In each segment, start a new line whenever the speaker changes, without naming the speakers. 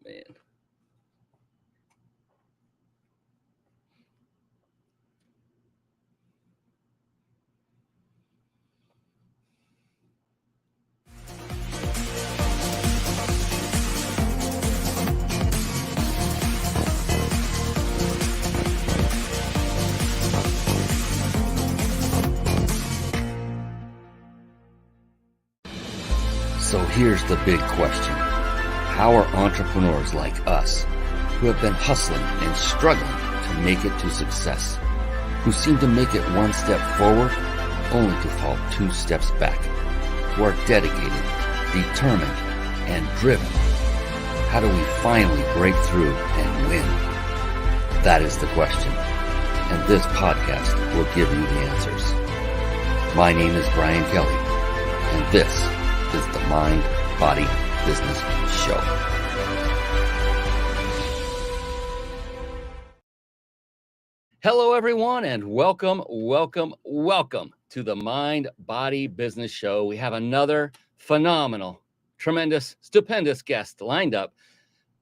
man. So here's the big question. How are entrepreneurs like us, who have been hustling and struggling to make it to success, who seem to make it one step forward only to fall 2 steps back, who are dedicated, determined, and driven? How do we finally break through and win? That is the question, and this podcast will give you the answers. My name is Brian Kelly, and this is the Mind, Body, Business Show. Hello, everyone, and welcome to the Mind, Body, Business Show. We have another phenomenal, tremendous, stupendous guest lined up.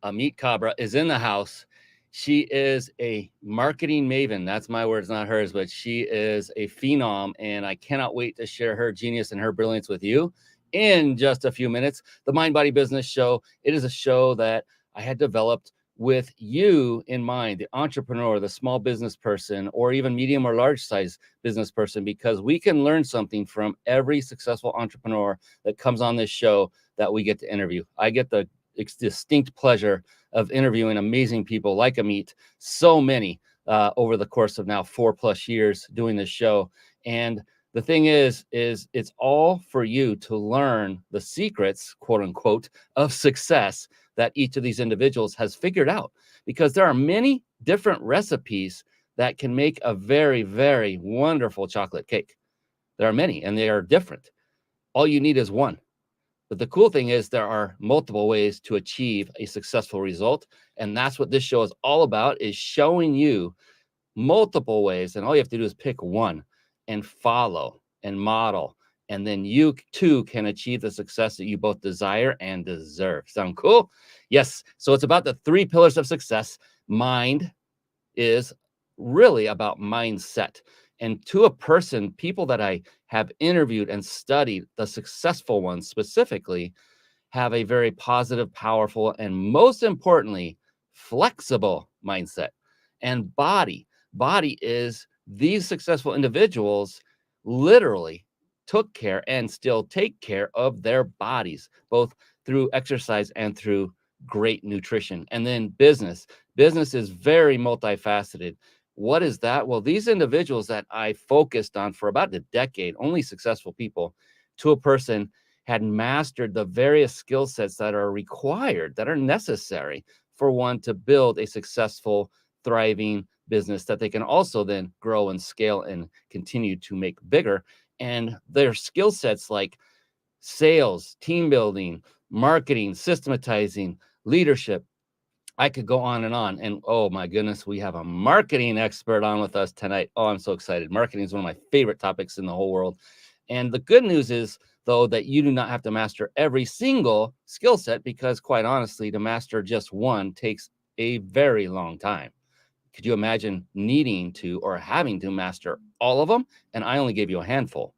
Ameet Khabra is in the house. She is a marketing maven. That's my words, not hers, but she is a phenom, and I cannot wait to share her genius and her brilliance with you in just a few minutes. The Mind Body Business Show. It is a show that I had developed with you in mind, the entrepreneur, the small business person, or even medium or large size business person, because we can learn something from every successful entrepreneur that comes on this show that we get to interview. I get the distinct pleasure of interviewing amazing people like Ameet, so many over the course of now 4+ years doing this show. And the thing is it's all for you to learn the secrets, quote unquote, of success that each of these individuals has figured out, because there are many different recipes that can make a very, very wonderful chocolate cake. There are many, and they are different. All you need is one. But the cool thing is there are multiple ways to achieve a successful result. And that's what this show is all about, is showing you multiple ways. And all you have to do is pick one and follow and model, and then you too can achieve the success that you both desire and deserve. Sound cool? Yes. So it's about the 3 pillars of success. Mind is really about mindset. And to a person, people that I have interviewed and studied, the successful ones specifically, have a very positive, powerful, and most importantly, flexible mindset. And body is these successful individuals literally took care and still take care of their bodies, both through exercise and through great nutrition. And then business is very multifaceted. What is that? Well, these individuals that I focused on for about a decade, only successful people, to a person, had mastered the various skill sets that are required, that are necessary for one to build a successful, thriving business that they can also then grow and scale and continue to make bigger. And their skill sets like sales, team building, marketing, systematizing, leadership. I could go on. And oh my goodness, we have a marketing expert on with us tonight. Oh, I'm so excited. Marketing is one of my favorite topics in the whole world. And the good news is, though, that you do not have to master every single skill set, because quite honestly, to master just one takes a very long time. Could you imagine needing to or having to master all of them? And I only gave you a handful.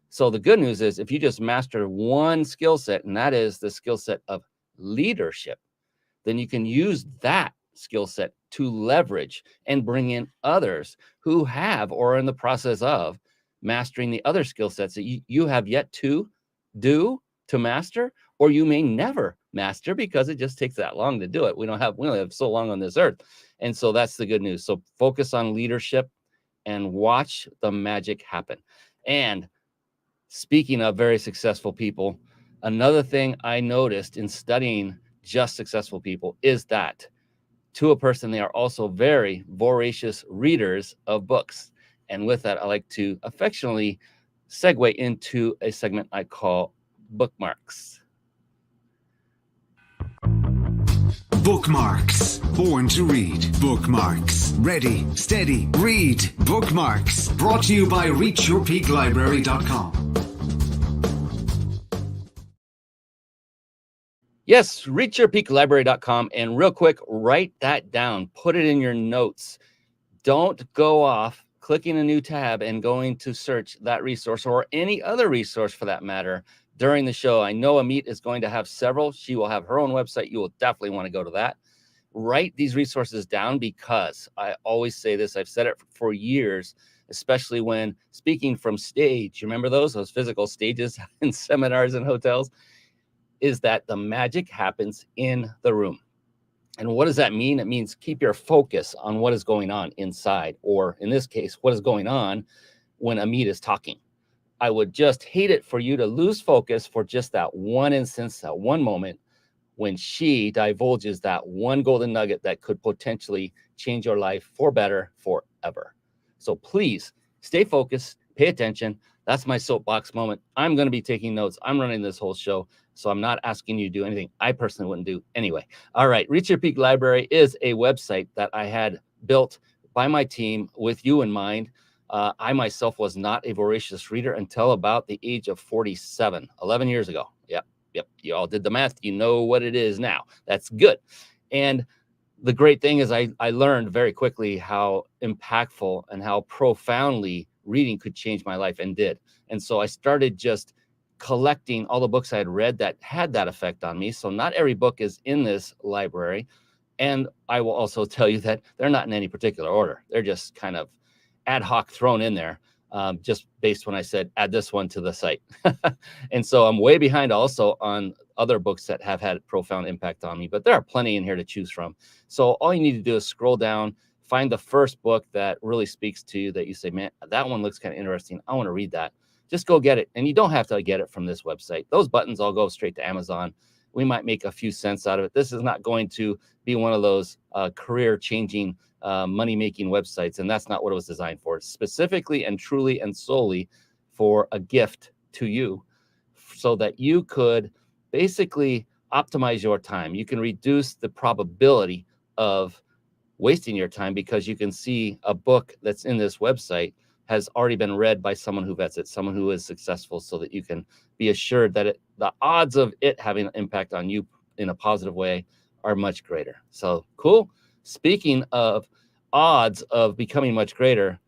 So the good news is, if you just master one skill set, and that is the skill set of leadership, then you can use that skill set to leverage and bring in others who have or are in the process of mastering the other skill sets that you have yet to master, or you may never master because it just takes that long to do it. We only have so long on this earth. And so that's the good news. So focus on leadership and watch the magic happen. And speaking of very successful people, another thing I noticed in studying just successful people is that, to a person, they are also very voracious readers of books. And with that, I like to affectionately segue into a segment I call Bookmarks.
Bookmarks. Born to read. Bookmarks. Ready, steady, read. Bookmarks. Brought to you by reachyourpeaklibrary.com.
Yes, reachyourpeaklibrary.com. And real quick, write that down. Put it in your notes. Don't go off clicking a new tab and going to search that resource or any other resource for that matter during the show. I know Ameet is going to have several. She will have her own website. You will definitely want to go to that. Write these resources down because I always say this. I've said it for years, especially when speaking from stage. You remember those physical stages in seminars and hotels? Is that the magic happens in the room. And what does that mean? It means keep your focus on what is going on inside, or in this case, what is going on when Ameet is talking. I would just hate it for you to lose focus for just that one instance, that one moment when she divulges that one golden nugget that could potentially change your life for better forever. So please stay focused, pay attention. That's my soapbox moment. I'm going to be taking notes. I'm running this whole show, so I'm not asking you to do anything I personally wouldn't do anyway. All right, Reach Your Peak Library is a website that I had built by my team with you in mind. I myself was not a voracious reader until about the age of 47, 11 years ago. Yep, you all did the math. You know what it is now. That's good. And the great thing is I learned very quickly how impactful and how profoundly reading could change my life, and did. And so I started just collecting all the books I had read that had that effect on me. So not every book is in this library. And I will also tell you that they're not in any particular order. They're just kind of ad hoc thrown in there, just based when I said, add this one to the site. And so I'm way behind also on other books that have had profound impact on me, but there are plenty in here to choose from. So all you need to do is scroll down, find the first book that really speaks to you, that you say, man, that one looks kind of interesting. I want to read that. Just go get it. And you don't have to get it from this website. Those buttons all go straight to Amazon. We might make a few cents out of it. This is not going to be one of those career-changing, money-making websites, and that's not what it was designed for. It's specifically and truly and solely for a gift to you, so that you could basically optimize your time. You can reduce the probability of wasting your time, because you can see a book that's in this website has already been read by someone who vets it, someone who is successful, so that you can be assured that the odds of it having an impact on you in a positive way are much greater. So cool. Speaking of odds of becoming much greater,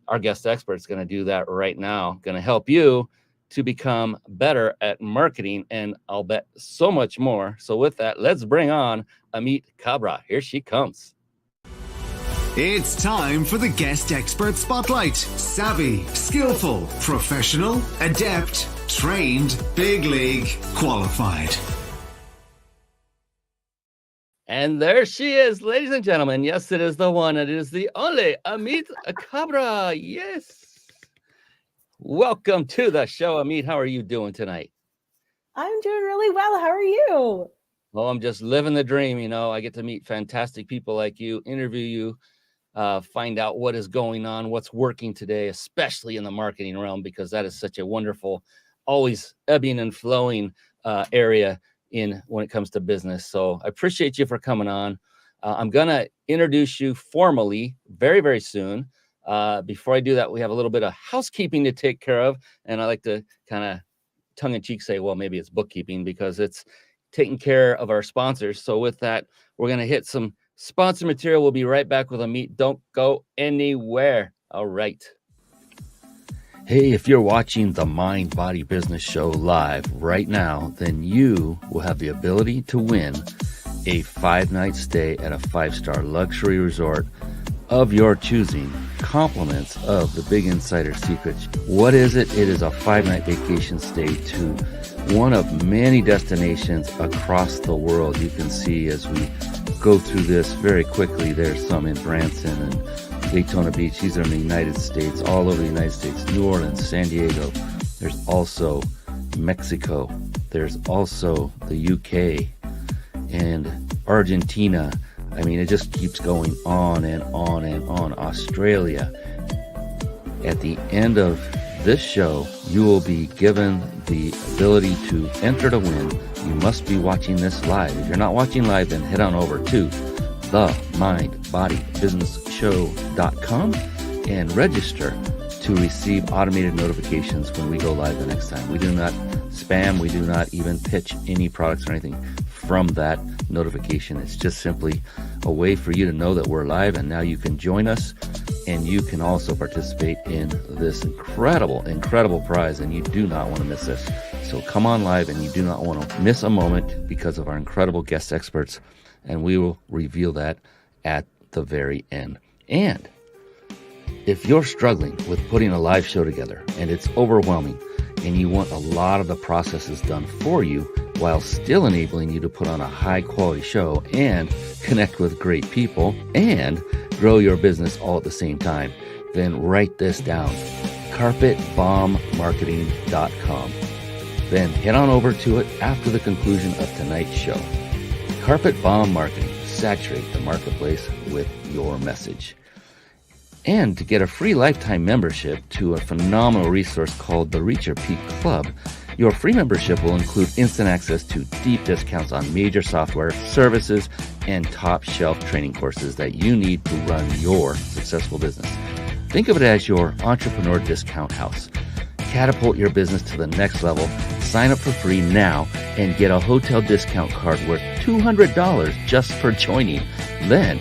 our guest expert is going to do that right now, going to help you to become better at marketing, and I'll bet so much more. So with that, let's bring on Ameet Khabra. Here she comes.
It's time for the Guest Expert Spotlight. Savvy, skillful, professional, adept, trained, big league, qualified.
And there she is, ladies and gentlemen. Yes, it is the one. It is the only Ameet Khabra. Yes. Welcome to the show, Ameet. How are you doing tonight?
I'm doing really well. How are you?
Well, I'm just living the dream. You know, I get to meet fantastic people like you, interview you, find out what is going on, what's working today, especially in the marketing realm, because that is such a wonderful, always ebbing and flowing area when it comes to business. So I appreciate you for coming on. I'm going to introduce you formally very, very soon. Before I do that, we have a little bit of housekeeping to take care of. And I like to kind of tongue in cheek say, well, maybe it's bookkeeping, because it's taking care of our sponsors. So with that, we're going to hit some sponsor material. We'll be right back with Ameet. Don't go anywhere. All right. Hey, if you're watching the Mind Body Business Show live right now, then you will have the ability to win a 5-night stay at a 5-star luxury resort of your choosing, compliments of the Big Insider Secrets. What is it? It is a 5-night vacation stay to one of many destinations across the world. You can see as we go through this very quickly, there's some in Branson and Daytona Beach. These are in the United States, all over the United States, New Orleans, San Diego. There's also Mexico. There's also the UK and Argentina. I mean, it just keeps going on and on and on. Australia. At the end of this show, you will be given the ability to enter to win. You must be watching this live. If you're not watching live, then head on over to themindbodybusinessshow.com and register to receive automated notifications when we go live the next time. We do not spam. We do not even pitch any products or anything. from that notification. It's just simply a way for you to know that we're live, and now you can join us, and you can also participate in this incredible prize, and you do not want to miss this. So come on live, and you do not want to miss a moment because of our incredible guest experts, and we will reveal that at the very end. And if you're struggling with putting a live show together and it's overwhelming and you want a lot of the processes done for you while still enabling you to put on a high quality show and connect with great people and grow your business all at the same time, then write this down: carpetbombmarketing.com. Then head on over to it after the conclusion of tonight's show. Carpet Bomb Marketing. Saturate the marketplace with your message. And to get a free lifetime membership to a phenomenal resource called the Reach Your Peak Club, your free membership will include instant access to deep discounts on major software, services, and top shelf training courses that you need to run your successful business. Think of it as your entrepreneur discount house. Catapult your business to the next level. Sign up for free now and get a hotel discount card worth $200 just for joining. Then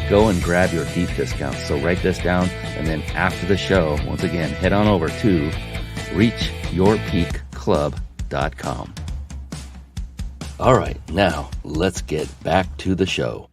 go and grab your deep discounts. So write this down, and then after the show, once again, head on over to reachyourpeakclub.com. All right, now let's get back to the show.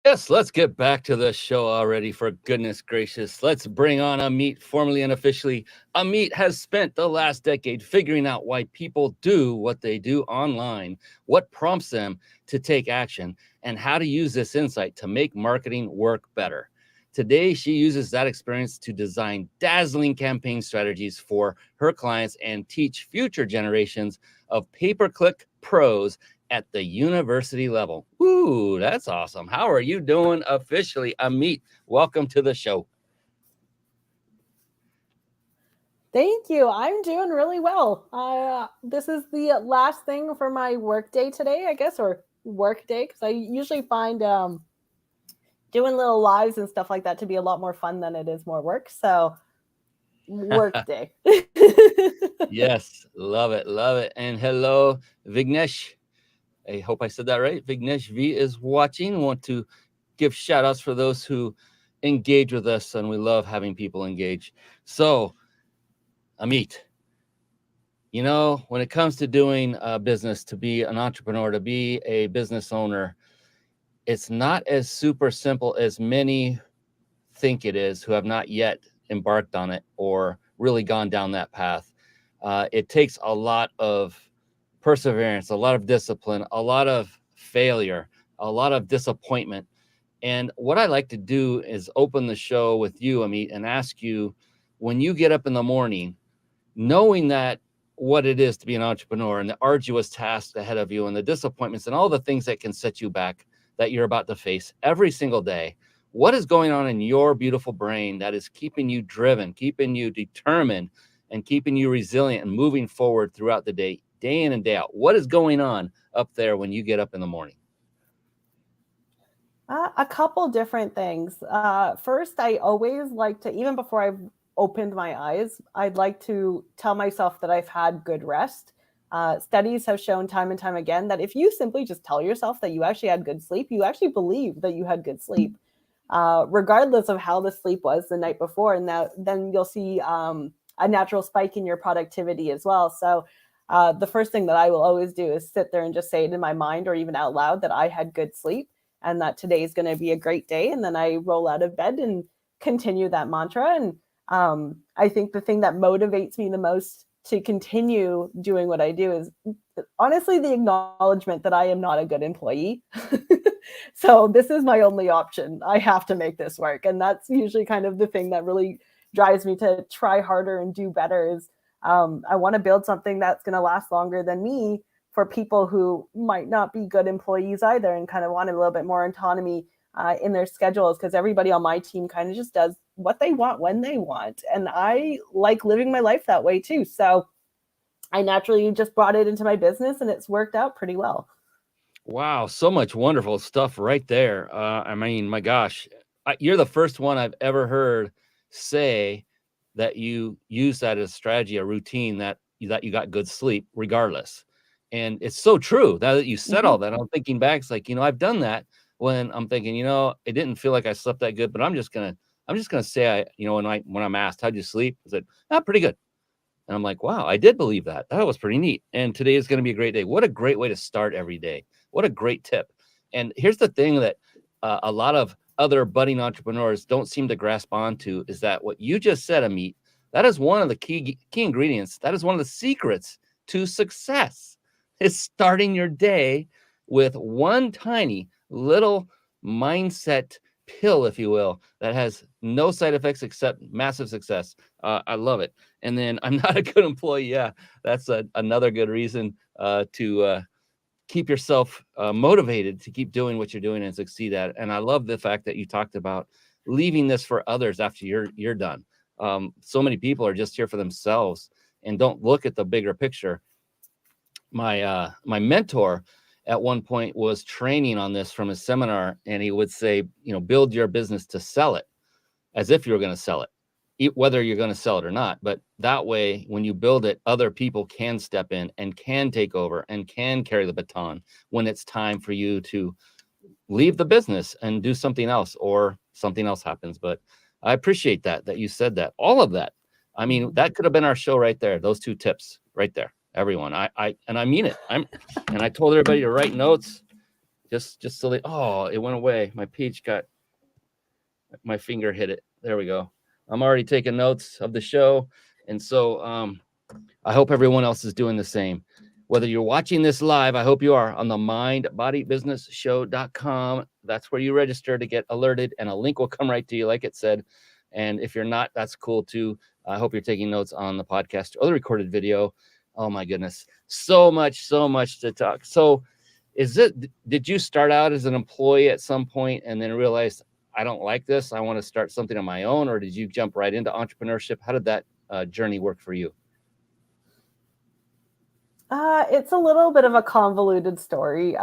Yes, let's get back to the show already, for goodness gracious. Let's bring on Ameet, formally and officially. Ameet has spent the last decade figuring out why people do what they do online, what prompts them to take action, and how to use this insight to make marketing work better. Today, she uses that experience to design dazzling campaign strategies for her clients and teach future generations of pay-per-click pros at the university level. Ooh, that's awesome. How are you doing officially, Ameet? Welcome to the show.
Thank you. I'm doing really well. This is the last thing for my work day today, I guess, or work day, because I usually find doing little lives and stuff like that to be a lot more fun than it is more work. So work day.
Yes, love it, love it. And hello, Vignesh. I hope I said that right. Vignesh V is watching. Want to give shout outs for those who engage with us, and we love having people engage. So, Ameet, you know, when it comes to doing business, to be an entrepreneur, to be a business owner, it's not as super simple as many think it is who have not yet embarked on it or really gone down that path. It takes a lot of perseverance, a lot of discipline, a lot of failure, a lot of disappointment. And what I like to do is open the show with you, Ameet, and ask you, when you get up in the morning, knowing that what it is to be an entrepreneur and the arduous tasks ahead of you and the disappointments and all the things that can set you back that you're about to face every single day, what is going on in your beautiful brain that is keeping you driven, keeping you determined, and keeping you resilient and moving forward throughout the day, day in and day out? What is going on up there when you get up in the morning?
A couple different things. First, I always like to, even before I've opened my eyes, I'd like to tell myself that I've had good rest. Studies have shown time and time again that if you simply just tell yourself that you actually had good sleep, you actually believe that you had good sleep, regardless of how the sleep was the night before. And then you'll see a natural spike in your productivity as well. So the first thing that I will always do is sit there and just say it in my mind or even out loud that I had good sleep and that today is going to be a great day. And then I roll out of bed and continue that mantra. And I think the thing that motivates me the most to continue doing what I do is honestly the acknowledgement that I am not a good employee. So this is my only option. I have to make this work. And that's usually kind of the thing that really drives me to try harder and do better is I want to build something that's going to last longer than me for people who might not be good employees either and kind of want a little bit more autonomy in their schedules, because everybody on my team kind of just does what they want when they want. And I like living my life that way too. So I naturally just brought it into my business and it's worked out pretty well.
Wow, so much wonderful stuff right there. I mean, my gosh, you're the first one I've ever heard say that you use that as a strategy, a routine, that you got good sleep regardless. And it's so true. Now that you said all
Mm-hmm.
that, I'm thinking back, it's like, I've done that when I'm thinking, it didn't feel like I slept that good, but I'm just gonna say, when I'm asked, how'd you sleep? I said, pretty good. And I'm like, wow, I did believe that. That was pretty neat. And today is going to be a great day. What a great way to start every day. What a great tip. And here's the thing that a lot of other budding entrepreneurs don't seem to grasp onto is that what you just said, Ameet, that is one of the key ingredients. That is one of the secrets to success, is starting your day with one tiny little mindset pill, if you will, that has no side effects except massive success. I love it. And then I'm not a good employee. Yeah, that's another good reason to keep yourself motivated to keep doing what you're doing and succeed at it. And I love the fact that you talked about leaving this for others after you're done. So many people are just here for themselves and don't look at the bigger picture. My mentor at one point was training on this from his seminar, and he would say, build your business to sell it, as if you were going to sell it, whether you're going to sell it or not. But that way, when you build it, other people can step in and can take over and can carry the baton when it's time for you to leave the business and do something else, or something else happens. But I appreciate that you said that. All of that. I mean, that could have been our show right there. Those 2 tips right there, everyone. I mean it. And I told everybody to write notes just so it went away. My page my finger hit it. There we go. I'm already taking notes of the show. And so I hope everyone else is doing the same. Whether you're watching this live, I hope you are, on the mindbodybusinessshow.com. That's where you register to get alerted, and a link will come right to you, like it said. And if you're not, that's cool too. I hope you're taking notes on the podcast or the recorded video. Oh my goodness. So much to talk. So did you start out as an employee at some point and then realize, I don't like this, I want to start something on my own? Or did you jump right into entrepreneurship? How did that journey work for you?
It's a little bit of a convoluted story.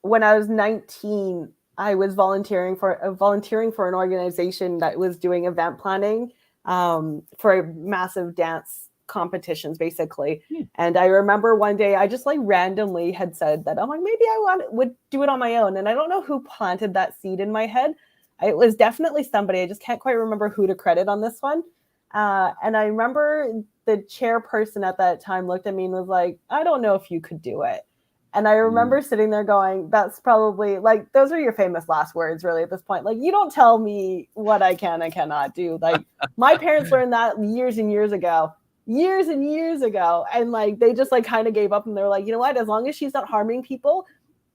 When I was 19, I was volunteering for an organization that was doing event planning for massive dance competitions, basically. And I remember one day I just randomly had said that I'm like, maybe I would do it on my own. And I don't know who planted that seed in my head. It was definitely somebody. I just can't quite remember who to credit on this one. And I remember the chairperson at that time looked at me and was like, I don't know if you could do it. And I remember sitting there going, that's probably those are your famous last words really at this point. You don't tell me what I can and cannot do. My parents learned that years and years ago. And they just kind of gave up, and they're like, you know what, as long as she's not harming people,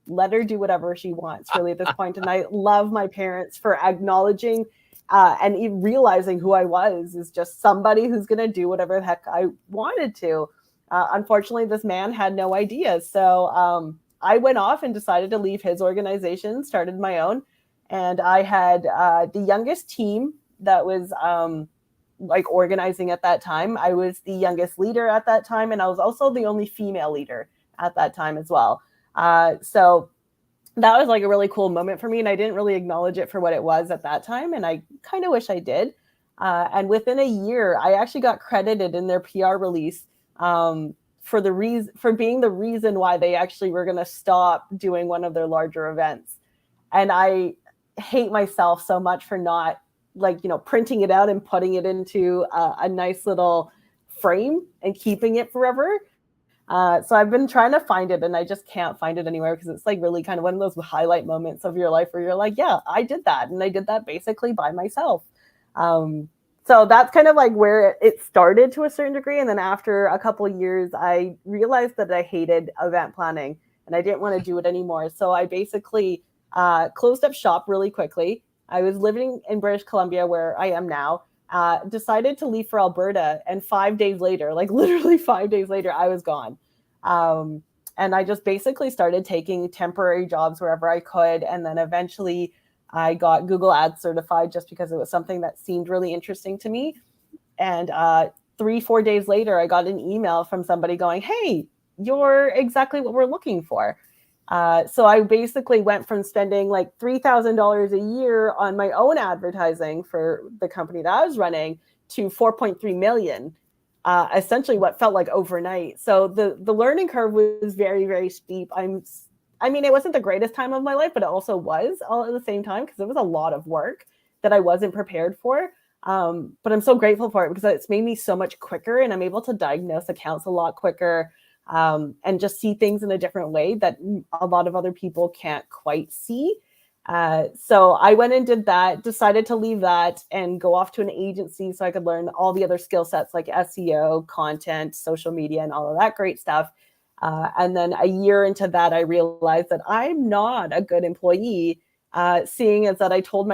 let her do whatever she wants really at this point. And I love my parents for acknowledging and even realizing who I was is just somebody who's going to do whatever the heck I wanted to. Unfortunately, this man had no idea. So I went off and decided to leave his organization, started my own. And I had the youngest team that was organizing at that time. I was the youngest leader at that time. And I was also the only female leader at that time as well. So that was a really cool moment for me. And I didn't really acknowledge it for what it was at that time. And I kind of wish I did. And within a year, I actually got credited in their PR release for being the reason why they actually were going to stop doing one of their larger events. And I hate myself so much for not printing it out and putting it into a nice little frame and keeping it forever. So I've been trying to find it, and I just can't find it anywhere because it's really kind of one of those highlight moments of your life where you're like, yeah, I did that. And I did that basically by myself. So that's kind of where it started to a certain degree. And then after a couple of years, I realized that I hated event planning and I didn't want to do it anymore. So I basically closed up shop really quickly. I was living in British Columbia, where I am now. Decided to leave for Alberta, and 5 days later, literally 5 days later, I was gone. And I just basically started taking temporary jobs wherever I could. And then eventually I got Google Ads certified just because it was something that seemed really interesting to me. And 3-4 days later, I got an email from somebody going, hey, you're exactly what we're looking for. So I basically went from spending $3,000 a year on my own advertising for the company that I was running to 4.3 million essentially what felt like overnight. So the learning curve was very, very steep. I mean, it wasn't the greatest time of my life, but it also was all at the same time because it was a lot of work that I wasn't prepared for. But I'm so grateful for it because it's made me so much quicker, and I'm able to diagnose accounts a lot quicker, and just see things in a different way that a lot of other people can't quite see. So I went and did that, decided to leave that and go off to an agency so I could learn all the other skill sets like SEO, content, social media, and all of that great stuff. And then a year into that, I realized that I'm not a good employee, seeing as that I told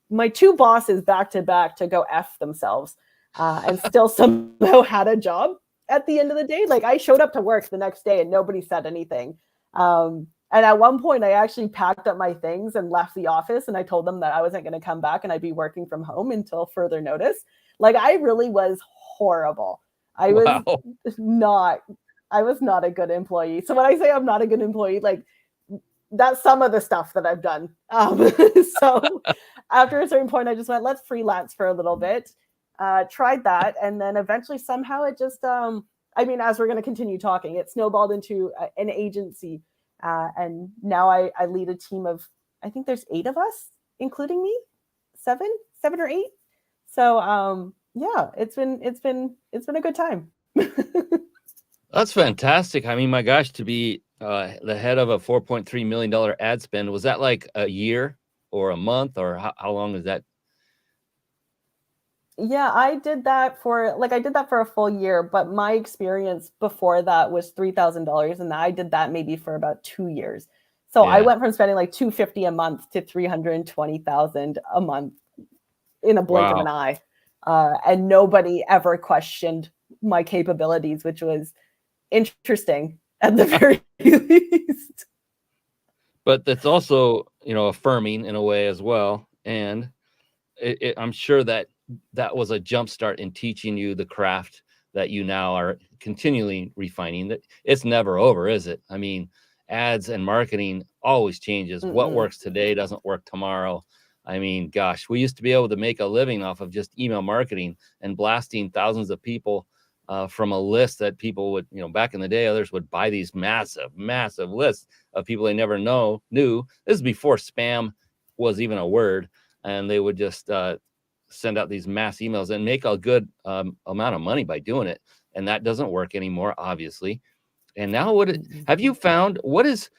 my two bosses back to back to go F themselves, and still somehow had a job at the end of the day. Like I showed up to work the next day and nobody said anything. And at one point I actually packed up my things and left the office, and I told them that I wasn't going to come back and I'd be working from home until further notice. Like I really was horrible. I
Wow.
was not a good employee. So when I say I'm not a good employee, like that's some of the stuff that I've done. So after a certain point, I just went, let's freelance for a little bit. Tried that. And then eventually somehow it just, I mean, as we're going to continue talking, it snowballed into an agency. And now I lead a team of, I think there's 8 of us, including me, seven or 8. So yeah, it's been a good time.
That's fantastic. I mean, my gosh, to be the head of a $4.3 million ad spend, was that like a year or a month, or how long is that?
Yeah, I did that for a full year, but my experience before that was $3,000, and I did that maybe for about 2 years. So I went from spending like $250 a month to $320,000 a month in a blink of an eye, and nobody ever questioned my capabilities, which was interesting at the very least.
But that's also, affirming in a way as well. And I'm sure that was a jumpstart in teaching you the craft that you now are continually refining. That it's never over, is it? I mean, ads and marketing always changes.
Mm-mm.
What works today doesn't work tomorrow. I mean, gosh, we used to be able to make a living off of just email marketing and blasting thousands of people from a list that people would, back in the day, others would buy these massive lists of people they never knew. This is before spam was even a word, and they would just send out these mass emails and make a good amount of money by doing it. And that doesn't work anymore, obviously. And now have you found what is,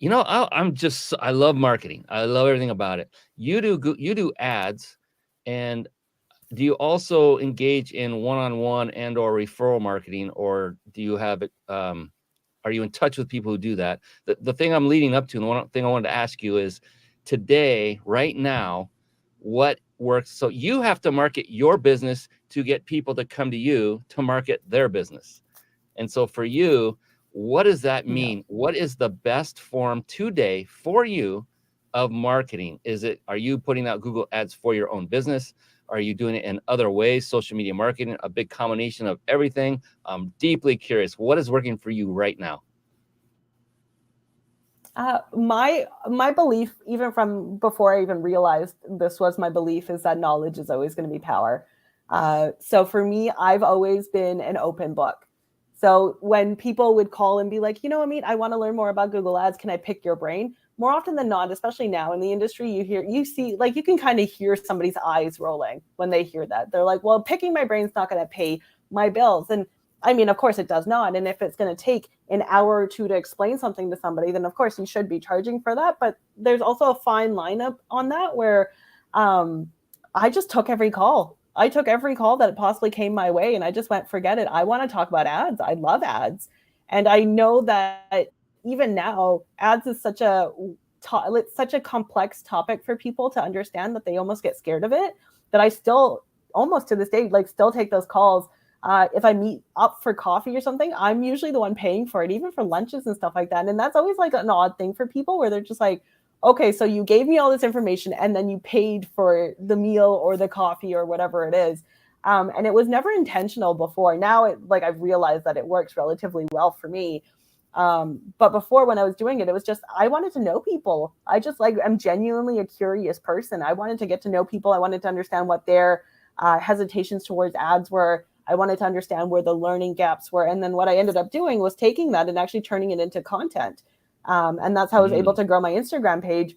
I love marketing. I love everything about it. You do ads, and do you also engage in one-on-one and or referral marketing, or do you have it? Are you in touch with people who do that? The thing I'm leading up to, and the one thing I wanted to ask you is, today, right now, what works? So you have to market your business to get people to come to you to market their business. And so for you, what does that mean? Yeah. What is the best form today for you of marketing? Are you putting out Google ads for your own business? Are you doing it in other ways? Social media marketing, a big combination of everything. I'm deeply curious. What is working for you right now?
My belief, even from before I even realized this was my belief, is that knowledge is always going to be power. So for me, I've always been an open book. So when people would call and be like, Ameet, I want to learn more about Google Ads. Can I pick your brain? More often than not, especially now in the industry, you see, like, you can kind of hear somebody's eyes rolling when they hear that. They're like, well, picking my brain's not going to pay my bills. And I mean, of course it does not. And if it's going to take an hour or two to explain something to somebody, then of course you should be charging for that. But there's also a fine lineup on that where I just took every call. I took every call that possibly came my way, and I just went, forget it. I want to talk about ads. I love ads. And I know that even now, ads is such a complex topic for people to understand that they almost get scared of it, that I still, almost to this day, still take those calls. If I meet up for coffee or something, I'm usually the one paying for it, even for lunches and stuff like that. And that's always an odd thing for people, where they're just like, okay, so you gave me all this information and then you paid for the meal or the coffee or whatever it is. And it was never intentional before. Now I've realized that it works relatively well for me. But before, when I was doing it, it was just, I wanted to know people. I'm genuinely a curious person. I wanted to get to know people. I wanted to understand what their hesitations towards ads were. I wanted to understand where the learning gaps were. And then what I ended up doing was taking that and actually turning it into content. And that's how I was able to grow my Instagram page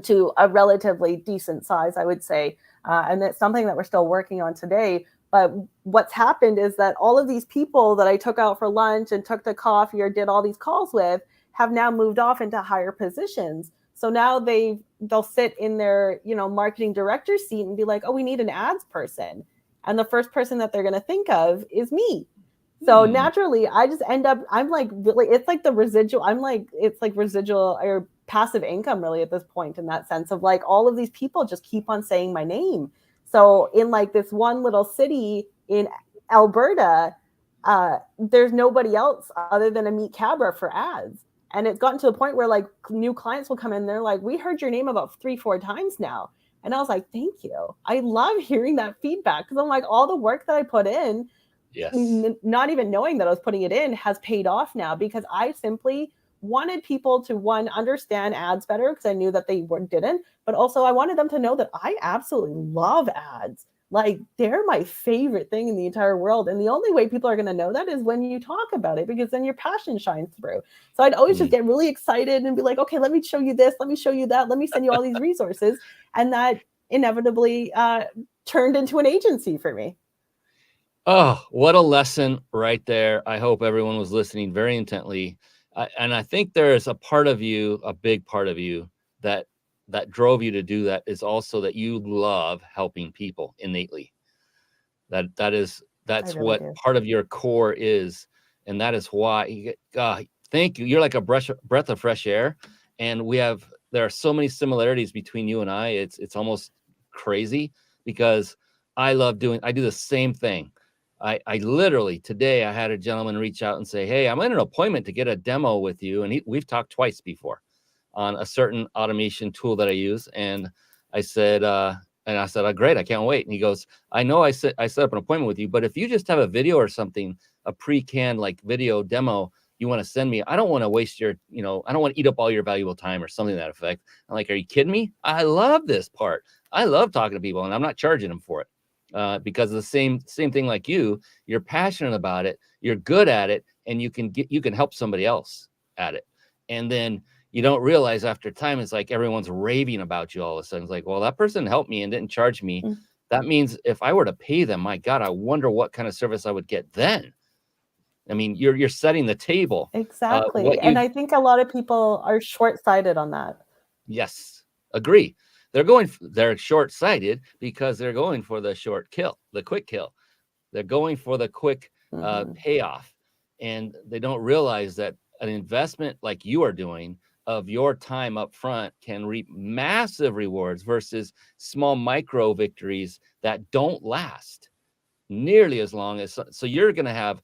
to a relatively decent size, I would say. And it's something that we're still working on today. But what's happened is that all of these people that I took out for lunch and took the coffee or did all these calls with have now moved off into higher positions. So now they'll sit in their, marketing director seat and be like, oh, we need an ads person. And the first person that they're going to think of is me. So naturally, I just end up, I'm like, really, it's like the residual, it's like residual or passive income really at this point, in that sense of like all of these people just keep on saying my name. So in like this one little city in Alberta, there's nobody else other than Ameet Khabra for ads. And it's gotten to the point where like new clients will come in, they're like, we heard your name about 3-4 times now. And I was like, thank you. I love hearing that feedback, because I'm like, all the work that I put in, not even knowing that I was putting it in, has paid off now, because I simply wanted people to, one, understand ads better, because I knew that they didn't, but also I wanted them to know that I absolutely love ads. Like, they're my favorite thing in the entire world. And the only way people are going to know that is when you talk about it, because then your passion shines through. So I'd always just get really excited and be like, okay, let me show you this. Let me show you that. Let me send you all these resources. And that inevitably turned into an agency for me.
Oh, what a lesson right there. I hope everyone was listening very intently. And I think there's a part of you, a big part of you, that drove you to do that is also that you love helping people innately. That's really what part of your core is. And that is why, thank you. You're like a breath of fresh air. And there are so many similarities between you and I. It's almost crazy, because I do the same thing. I literally, today I had a gentleman reach out and say, hey, I'm in an appointment to get a demo with you. And we've talked twice before on a certain automation tool that I use. And I said, oh, great, I can't wait. And he goes, I know I set up an appointment with you, but if you just have a video or something, a pre-canned like video demo you want to send me, I don't want to waste I don't want to eat up all your valuable time or something to that effect. I'm like, are you kidding me? I love this part. I love talking to people, and I'm not charging them for it. Because of the same thing like you're passionate about it, you're good at it, and you can help somebody else at it. And then you don't realize after time, it's like everyone's raving about you all of a sudden. It's like, well, that person helped me and didn't charge me. That means if I were to pay them, my God, I wonder what kind of service I would get then. I mean, you're setting the table.
Exactly. And I think a lot of people are short-sighted on that.
Yes, agree. They're short-sighted because they're going for the quick kill. They're going for the quick payoff. And they don't realize that an investment like you are doing of your time up front can reap massive rewards versus small micro victories that don't last nearly as long as. So you're going to have,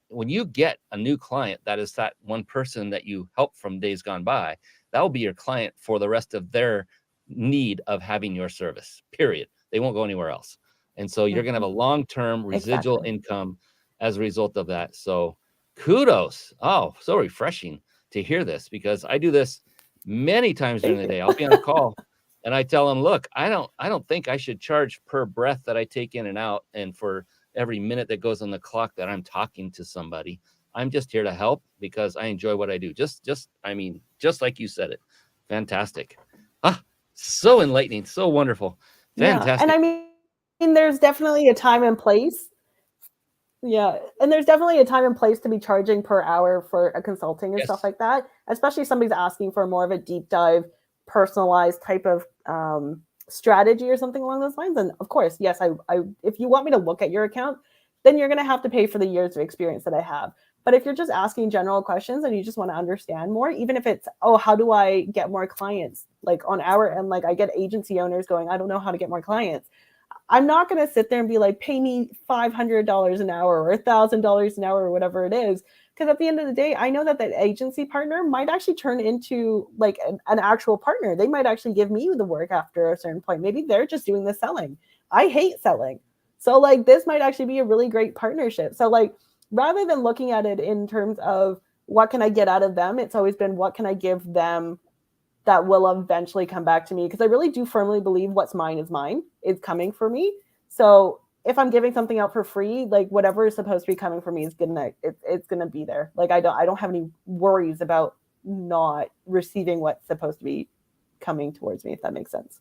when you get a new client, that is that one person that you helped from days gone by, that will be your client for the rest of their need of having your service, period. They won't go anywhere else. And so you're going to have a long-term residual income as a result of that. So kudos. Oh, so refreshing to hear this, because I do this many times during the day. I'll be on a call and I tell them, look, I don't think I should charge per breath that I take in and out, and for every minute that goes on the clock that I'm talking to somebody. I'm just here to help because I enjoy what I do. Just like you said it. Fantastic. So enlightening, so wonderful. Fantastic.
Yeah. And I mean, there's definitely a time and place. Yeah. And there's definitely a time and place to be charging per hour for a consulting and stuff like that, especially if somebody's asking for more of a deep dive, personalized type of strategy or something along those lines. And of course, yes, I if you want me to look at your account, then you're going to have to pay for the years of experience that I have. But if you're just asking general questions and you just want to understand more, even if it's, oh, how do I get more clients? Like on our end, like I get agency owners going, I don't know how to get more clients. I'm not going to sit there and be like, pay me $500 an hour or $1,000 an hour or whatever it is. Because at the end of the day, I know that that agency partner might actually turn into like an actual partner. They might actually give me the work after a certain point. Maybe they're just doing the selling. I hate selling. So like this might actually be a really great partnership. So like, rather than looking at it in terms of what can I get out of them, it's always been what can I give them that will eventually come back to me? Because I really do firmly believe what's mine is mine. It's coming for me. So if I'm giving something out for free, like whatever is supposed to be coming from me is it's gonna be there. Like I don't have any worries about not receiving what's supposed to be coming towards me, if that makes sense.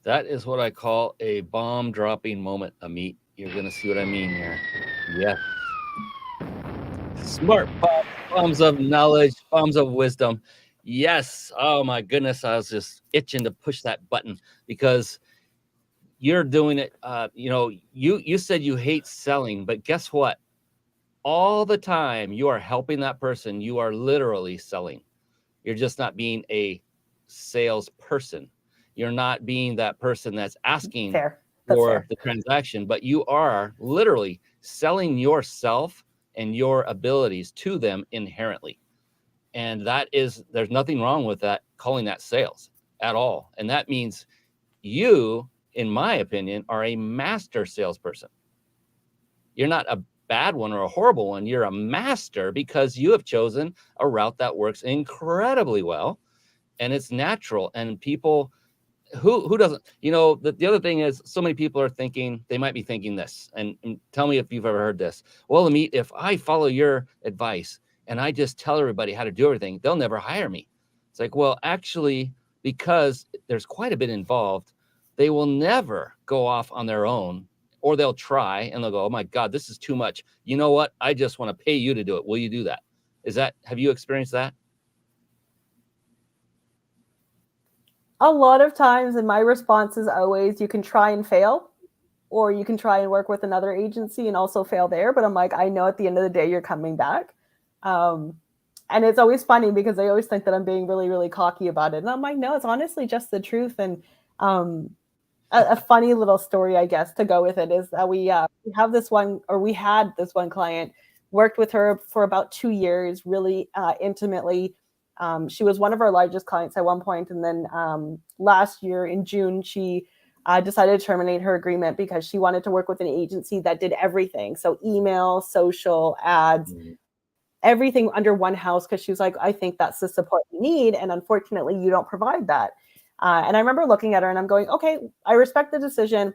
That is what I call a bomb dropping moment, Ameet. You're gonna see what I mean here. Yes. Smart bombs of knowledge, bombs of wisdom. Yes. Oh my goodness, I was just itching to push that button because you're doing it. You said you hate selling, but guess what? All the time you are helping that person. You are literally selling. You're just not being a salesperson. You're not being that person that's asking for the transaction, but you are literally selling yourself and your abilities to them inherently. And there's nothing wrong with that, calling that sales at all. And that means you, in my opinion, are a master salesperson. You're not a bad one or a horrible one. You're a master because you have chosen a route that works incredibly well and it's natural. And people who doesn't, the other thing is so many people are thinking, they might be thinking this, and tell me if you've ever heard this. Well, Ameet, if I follow your advice and I just tell everybody how to do everything, they'll never hire me. It's like, well, actually, because there's quite a bit involved, they will never go off on their own, or they'll try and they'll go, oh my God, this is too much. You know what? I just want to pay you to do it. Will you do that? Have you experienced that?
A lot of times, and my response is always, you can try and fail, or you can try and work with another agency and also fail there. But I'm like, I know at the end of the day, you're coming back. And it's always funny because they always think that I'm being really, really cocky about it. And I'm like, no, it's honestly just the truth. And a funny little story, I guess, to go with it is that we had this one client, worked with her for about 2 years, really intimately. She was one of our largest clients at one point, and then last year in June, she decided to terminate her agreement because she wanted to work with an agency that did everything. So email, social, ads, everything under one house, because she was like, I think that's the support we need, and unfortunately, you don't provide that. And I remember looking at her and I'm going, okay, I respect the decision.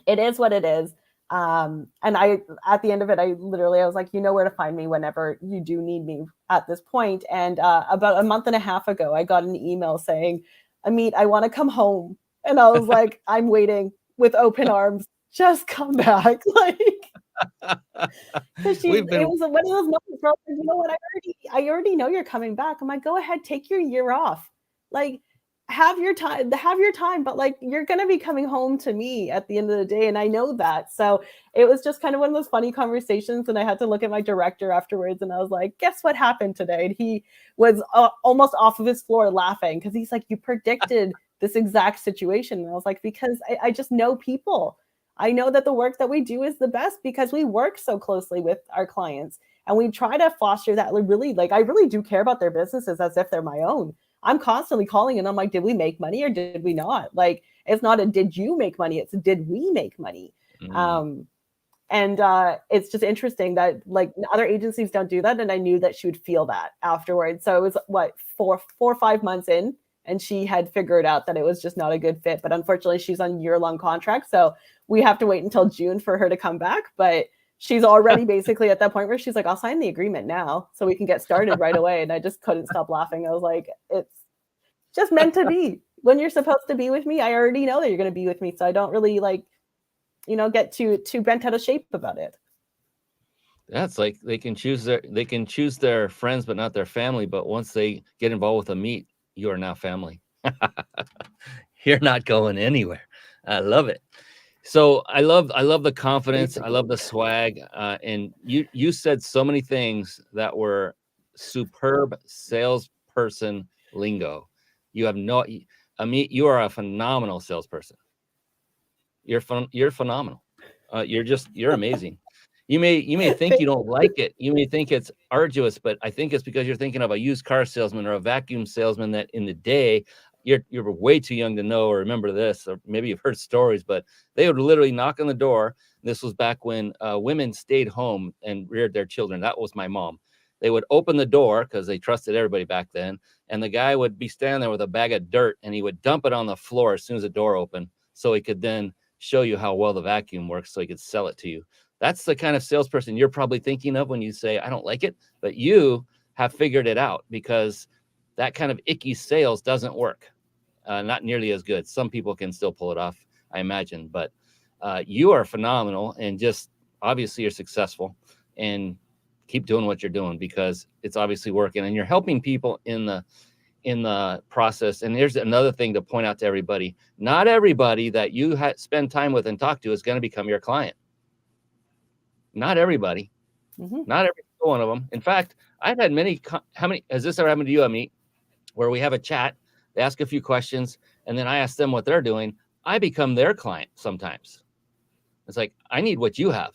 It is what it is. And at the end of it, I was like, you know where to find me whenever you do need me at this point. And about a month and a half ago, I got an email saying, Ameet, I want to come home. And I was like, I'm waiting with open arms. Just come back. Like, it was one of those moments where I was like, you know what? I already know you're coming back. I'm like, go ahead, take your year off. Like, have your time, but like, you're going to be coming home to me at the end of the day. And I know that. So it was just kind of one of those funny conversations. And I had to look at my director afterwards and I was like, guess what happened today? And he was almost off of his floor laughing because he's like, you predicted this exact situation. And I was like, because I just know people. I know that the work that we do is the best because we work so closely with our clients and we try to foster that really, like, I really do care about their businesses as if they're my own. I'm constantly calling and I'm like, did we make money or did we not? Like, it's not a did you make money? It's a did we make money? And it's just interesting that like other agencies don't do that. And I knew that she would feel that afterwards. So it was 4 or 5 months in and she had figured out that it was just not a good fit. But unfortunately, she's on year-long contract. So we have to wait until June for her to come back. But she's already basically at that point where she's like, I'll sign the agreement now so we can get started right away. And I just couldn't stop laughing. I was like, it's just meant to be. When you're supposed to be with me, I already know that you're going to be with me. So I don't really get too bent out of shape about it.
That's like they can choose their friends, but not their family. But once they get involved with Ameet, you are now family. You're not going anywhere. I love it. So I love the confidence. I love the swag. And you said so many things that were superb salesperson lingo. Ameet, you are a phenomenal salesperson. You're phenomenal. You're amazing. You may think you don't like it. You may think it's arduous, but I think it's because you're thinking of a used car salesman or a vacuum salesman that in the day, you're way too young to know or remember this, or maybe you've heard stories, but they would literally knock on the door. This was back when women stayed home and reared their children. That was my mom. They would open the door because they trusted everybody back then. And the guy would be standing there with a bag of dirt and he would dump it on the floor as soon as the door opened so he could then show you how well the vacuum works so he could sell it to you. That's the kind of salesperson you're probably thinking of when you say, I don't like it, but you have figured it out, because that kind of icky sales doesn't work. Not nearly as good. Some people can still pull it off, I imagine, but you are phenomenal, and just obviously you're successful, and keep doing what you're doing, because it's obviously working, and you're helping people in the process. And here's another thing to point out to everybody: not everybody that you spend time with and talk to is going to become your client. Not everybody. Not every one of them. In fact, I've had many. How many has this ever happened to you, Ameet, where we have a chat, they ask a few questions, and then I ask them what they're doing. I become their client sometimes. It's like, I need what you have.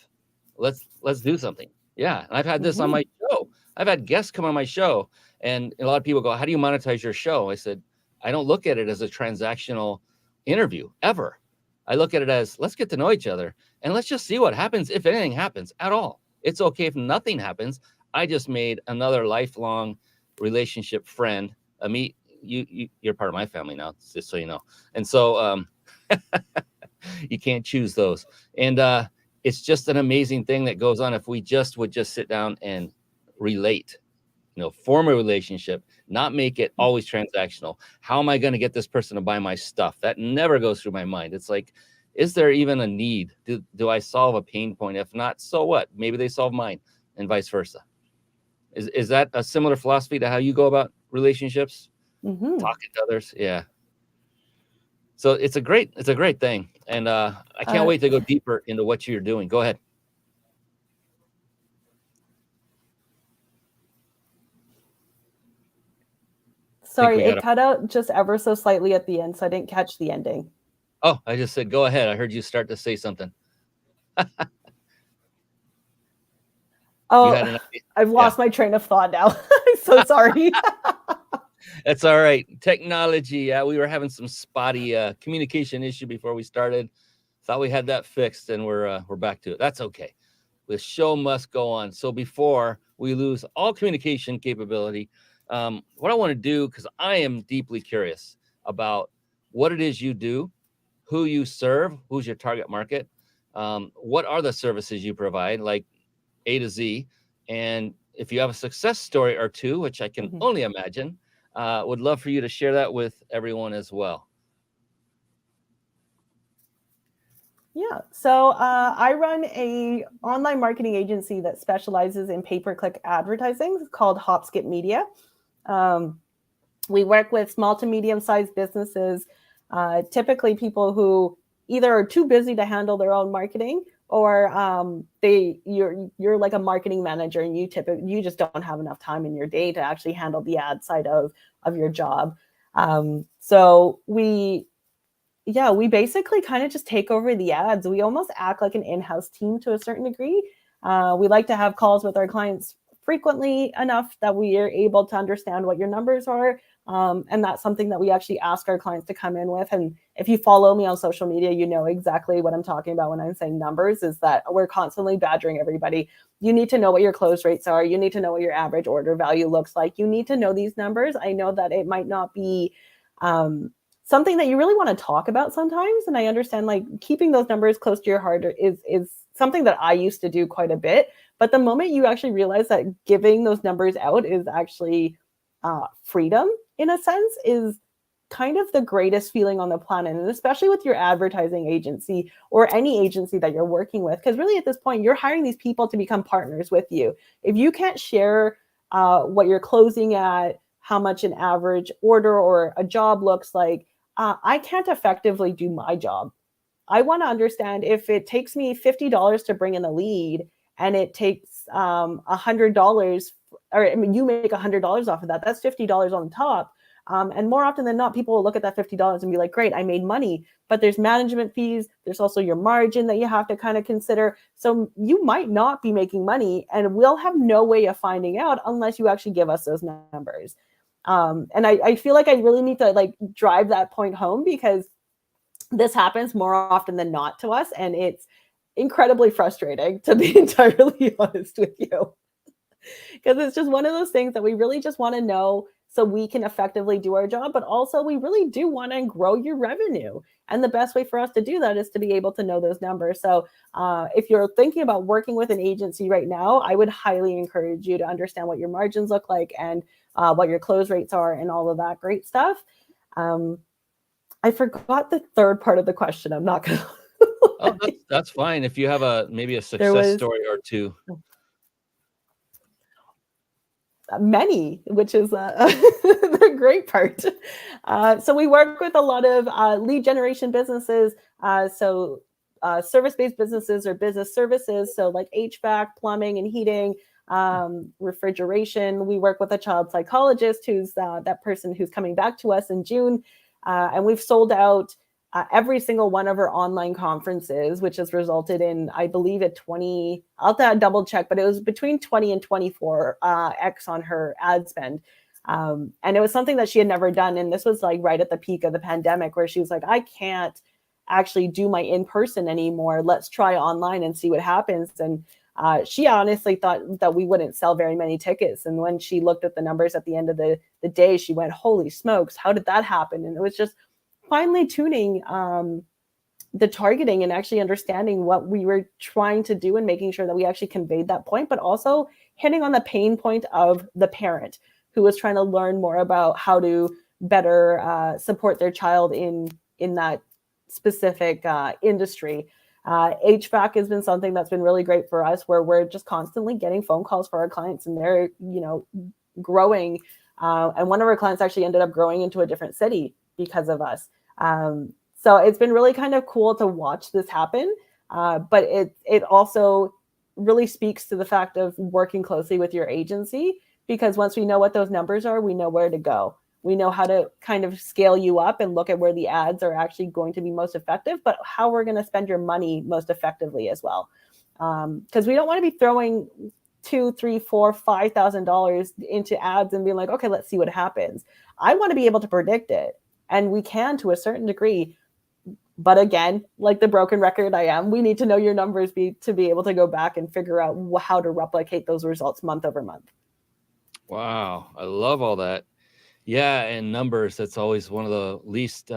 Let's do something. Yeah. And I've had this on my show. I've had guests come on my show, and a lot of people go, how do you monetize your show? I said, I don't look at it as a transactional interview ever. I look at it as, let's get to know each other, and let's just see what happens, if anything happens at all. It's okay if nothing happens. I just made another lifelong relationship friend. Ameet, you're part of my family now, just so you know. And so you can't choose those. And it's just an amazing thing that goes on if we would just sit down and relate, form a relationship, not make it always transactional. How am I going to get this person to buy my stuff? That never goes through my mind. It's like, is there even a need? Do I solve a pain point? If not, so what? Maybe they solve mine, and vice versa. Is that a similar philosophy to how you go about relationships? Talking to others? Yeah. So it's a great thing. And I can't wait to go deeper into what you're doing. Go ahead.
Sorry, it cut out just ever so slightly at the end, so I didn't catch the ending.
Oh, I just said, go ahead. I heard you start to say something.
Oh, I've lost my train of thought now. I'm so sorry.
That's all right. Technology. Yeah, we were having some spotty communication issue before we started. Thought we had that fixed, and we're back to it. That's okay. The show must go on. So before we lose all communication capability, what I want to do, because I am deeply curious about what it is you do, who you serve, who's your target market, what are the services you provide, like A to Z, and if you have a success story or two, which I can only imagine, would love for you to share that with everyone as well.
Yeah, so I run a online marketing agency that specializes in pay-per-click advertising. It's called Hopskip Media. We work with small to medium-sized businesses, typically people who either are too busy to handle their own marketing, or you're like a marketing manager, and you just don't have enough time in your day to actually handle the ad side of your job. So we basically kind of just take over the ads. We almost act like an in-house team to a certain degree. We like to have calls with our clients frequently enough that we are able to understand what your numbers are. And that's something that we actually ask our clients to come in with. And if you follow me on social media, you know exactly what I'm talking about when I'm saying numbers, is that we're constantly badgering everybody. You need to know what your close rates are. You need to know what your average order value looks like. You need to know these numbers. I know that it might not be something that you really want to talk about sometimes. And I understand, like, keeping those numbers close to your heart is something that I used to do quite a bit. But the moment you actually realize that giving those numbers out is actually freedom, in a sense, is kind of the greatest feeling on the planet. And especially with your advertising agency or any agency that you're working with, because really at this point, you're hiring these people to become partners with you. If you can't share what you're closing at, how much an average order or a job looks like, I can't effectively do my job. I want to understand, if it takes me $50 to bring in a lead and it takes $100, or I mean, you make $100 off of that, that's $50 on top. And more often than not, people will look at that $50 and be like, great, I made money. But there's management fees. There's also your margin that you have to kind of consider. So you might not be making money, and we'll have no way of finding out unless you actually give us those numbers. And I feel like I really need to like drive that point home, because this happens more often than not to us. And it's incredibly frustrating, to be entirely honest with you, because it's just one of those things that we really just want to know so we can effectively do our job, but also we really do want to grow your revenue. And the best way for us to do that is to be able to know those numbers. So if you're thinking about working with an agency right now, I would highly encourage you to understand what your margins look like and what your close rates are and all of that great stuff. I forgot the third part of the question. I'm not going to.
Oh, that's fine. If you have maybe a success story or two.
Many, which is the great part. So we work with a lot of lead generation businesses. So service-based businesses or business services. So like HVAC, plumbing and heating, refrigeration. We work with a child psychologist who's that person who's coming back to us in June. And we've sold out every single one of our online conferences, which has resulted in, I believe, I'll have to double check, but it was between 20 and 24x on her ad spend. And it was something that she had never done. And this was like right at the peak of the pandemic where she was like, I can't actually do my in-person anymore. Let's try online and see what happens. And she honestly thought that we wouldn't sell very many tickets. And when she looked at the numbers at the end of the day, she went, holy smokes, how did that happen? And it was just finely tuning the targeting and actually understanding what we were trying to do and making sure that we actually conveyed that point, but also hitting on the pain point of the parent who was trying to learn more about how to better support their child in that specific industry. HVAC has been something that's been really great for us, where we're just constantly getting phone calls for our clients, and they're growing. And one of our clients actually ended up growing into a different city because of us. So it's been really kind of cool to watch this happen. But it also really speaks to the fact of working closely with your agency, because once we know what those numbers are, we know where to go. We know how to kind of scale you up and look at where the ads are actually going to be most effective, but how we're going to spend your money most effectively as well. Because we don't want to be throwing $2,000, $3,000, $4,000, $5,000 into ads and being like, okay, let's see what happens. I want to be able to predict it, and we can to a certain degree. But again, like the broken record I am, we need to know your numbers to be able to go back and figure out how to replicate those results month over month.
Wow, I love all that. Yeah, and numbers, that's always one of the least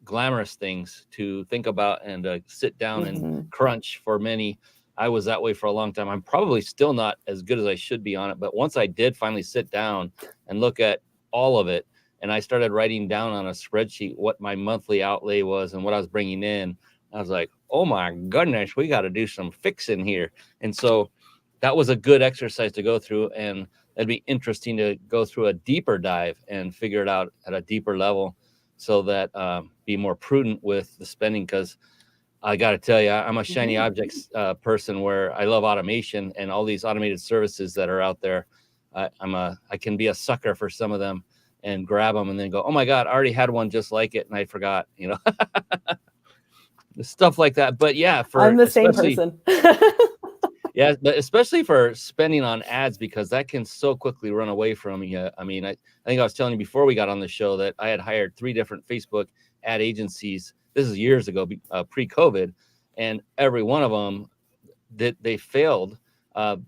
glamorous things to think about and sit down and crunch for many. I was that way for a long time. I'm probably still not as good as I should be on it, but once I did finally sit down and look at all of it, and I started writing down on a spreadsheet what my monthly outlay was and what I was bringing in, I was like, oh my goodness, we got to do some fixing here. And so that was a good exercise to go through, and it'd be interesting to go through a deeper dive and figure it out at a deeper level, so that be more prudent with the spending. Because I got to tell you, I'm a shiny objects person, where I love automation and all these automated services that are out there. I can be a sucker for some of them and grab them and then go, oh my God, I already had one just like it and I forgot, stuff like that. But yeah,
I'm the same person.
Yeah, but especially for spending on ads, because that can so quickly run away from you. I mean, I think I was telling you before we got on the show that I had hired 3 different Facebook ad agencies. This is years ago, pre-COVID, and every one of them they failed.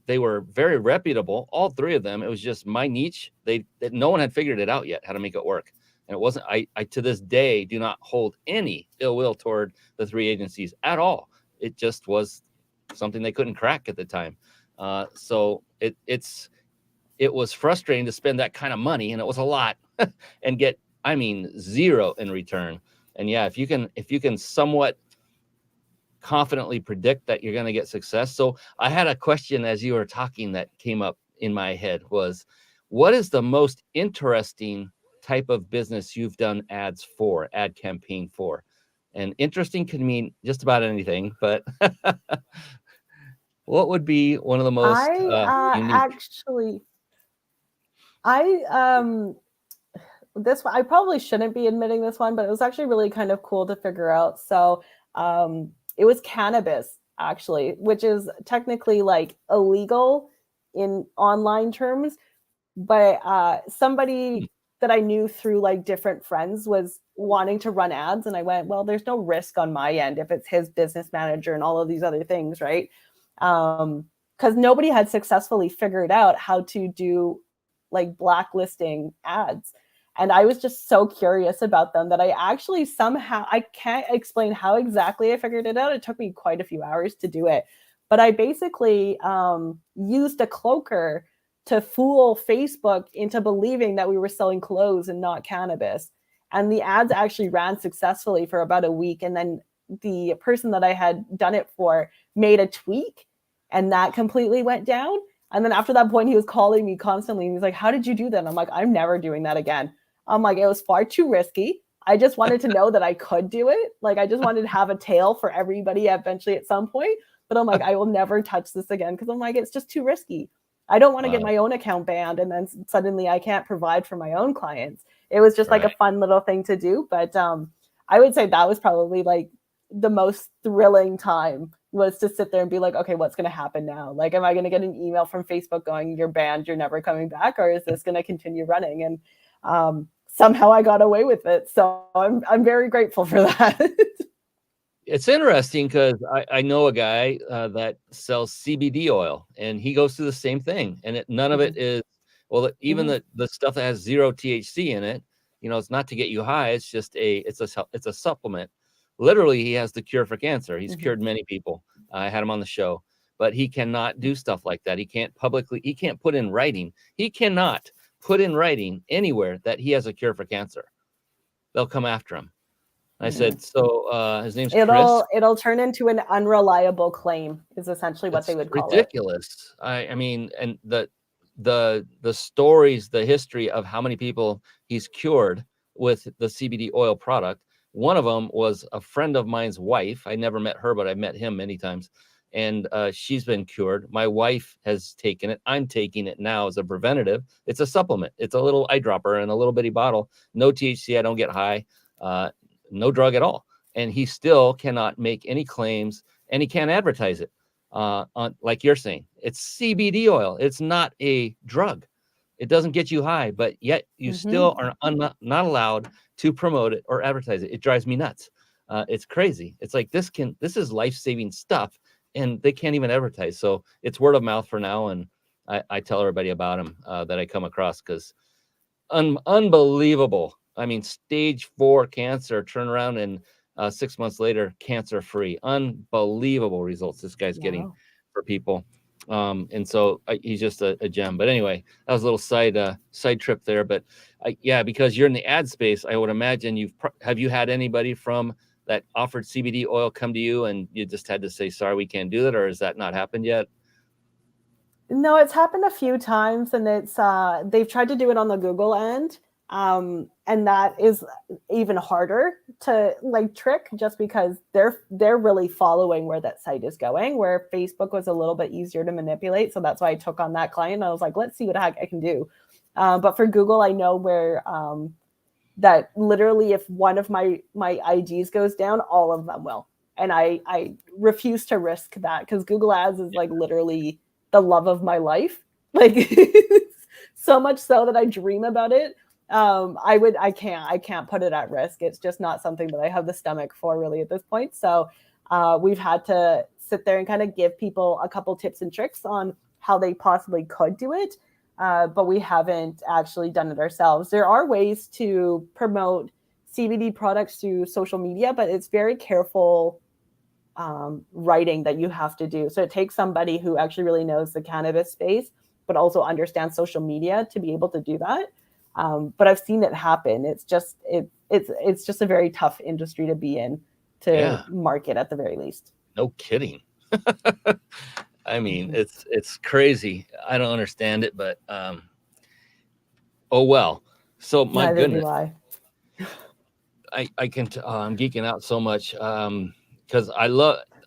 They were very reputable, all 3 of them. It was just my niche. No one had figured it out yet how to make it work. And it wasn't. I to this day do not hold any ill will toward the 3 agencies at all. It just was something they couldn't crack at the time. So it was frustrating to spend that kind of money, and it was a lot, and get, I mean, 0 in return. And yeah, if you can somewhat confidently predict that you're going to get success. So I had a question as you were talking that came up in my head was, what is the most interesting type of business you've done ad campaign for? And interesting can mean just about anything, but what would be one of the most unique?
I probably shouldn't be admitting this one, but it was actually really kind of cool to figure out. So it was cannabis, actually, which is technically like illegal in online terms, but somebody that I knew through like different friends was wanting to run ads, and I went, well, there's no risk on my end if it's his business manager and all of these other things, right? Because nobody had successfully figured out how to do like blacklisting ads. And I was just so curious about them that I actually somehow, I can't explain how exactly I figured it out. It took me quite a few hours to do it. But I basically used a cloaker to fool Facebook into believing that we were selling clothes and not cannabis. And the ads actually ran successfully for about a week. And then the person that I had done it for made a tweak, and that completely went down. And then after that point, he was calling me constantly. And he's like, how did you do that? And I'm like, I'm never doing that again. I'm like, it was far too risky. I just wanted to know that I could do it. Like, I just wanted to have a tail for everybody eventually at some point. But I'm like, I will never touch this again, because I'm like, it's just too risky. I don't want to get my own account banned and then suddenly I can't provide for my own clients. It was just like a fun little thing to do. But I would say that was probably like the most thrilling time, was to sit there and be like, okay, what's going to happen now? Like, am I going to get an email from Facebook going, you're banned, you're never coming back? Or is this going to continue running? And somehow I got away with it. So I'm very grateful for that.
It's interesting because I know a guy that sells CBD oil, and he goes through the same thing. And none of it is, well, even the stuff that has 0 THC in it, you know, it's not to get you high. It's just it's a supplement. Literally, he has the cure for cancer. He's cured many people. I had him on the show, but he cannot do stuff like that. He can't put in writing. He cannot put in writing anywhere that he has a cure for cancer. They'll come after him. I said, so his name's Chris.
It'll turn into an unreliable claim, is essentially what they would call
ridiculous. I mean, and the stories, the history of how many people he's cured with the CBD oil product. One of them was a friend of mine's wife. I never met her, but I met him many times. And she's been cured. My wife has taken it. I'm taking it now as a preventative. It's a supplement. It's a little eyedropper in a little bitty bottle. No THC. I don't get high. No drug at all. And he still cannot make any claims, and he can't advertise it. Like you're saying, it's CBD oil. It's not a drug. It doesn't get you high, but yet you still are not allowed to promote it or advertise it. It drives me nuts. It's crazy. It's like this is life-saving stuff, and they can't even advertise. So it's word of mouth for now, and I tell everybody about him that I come across, because unbelievable. I mean, stage 4 cancer, turn around and 6 months later, cancer free. Unbelievable results this guy's getting for people. And so he's just a gem. But anyway, that was a little side trip there. But because you're in the ad space, I would imagine have you had anybody from that offered CBD oil come to you and you just had to say, sorry, we can't do that? Or has that not happened yet?
No, it's happened a few times, and it's they've tried to do it on the Google end. And that is even harder to like trick, just because they're really following where that site is going, where Facebook was a little bit easier to manipulate. So that's why I took on that client. I was like, let's see what I can do. But for Google, I know where that literally if one of my IGs goes down, all of them will. And I refuse to risk that, because Google Ads is like literally the love of my life. Like so much so that I dream about it. I can't put it at risk. It's just not something that I have the stomach for really at this point. So we've had to sit there and kind of give people a couple tips and tricks on how they possibly could do it. But we haven't actually done it ourselves. There are ways to promote CBD products through social media, but it's very careful writing that you have to do. So it takes somebody who actually really knows the cannabis space, but also understands social media to be able to do that. But I've seen it happen. It's just a very tough industry to be in, to market at the very least.
No kidding. I mean, it's crazy. I don't understand it, but oh well. So my goodness, I can I'm geeking out so much because I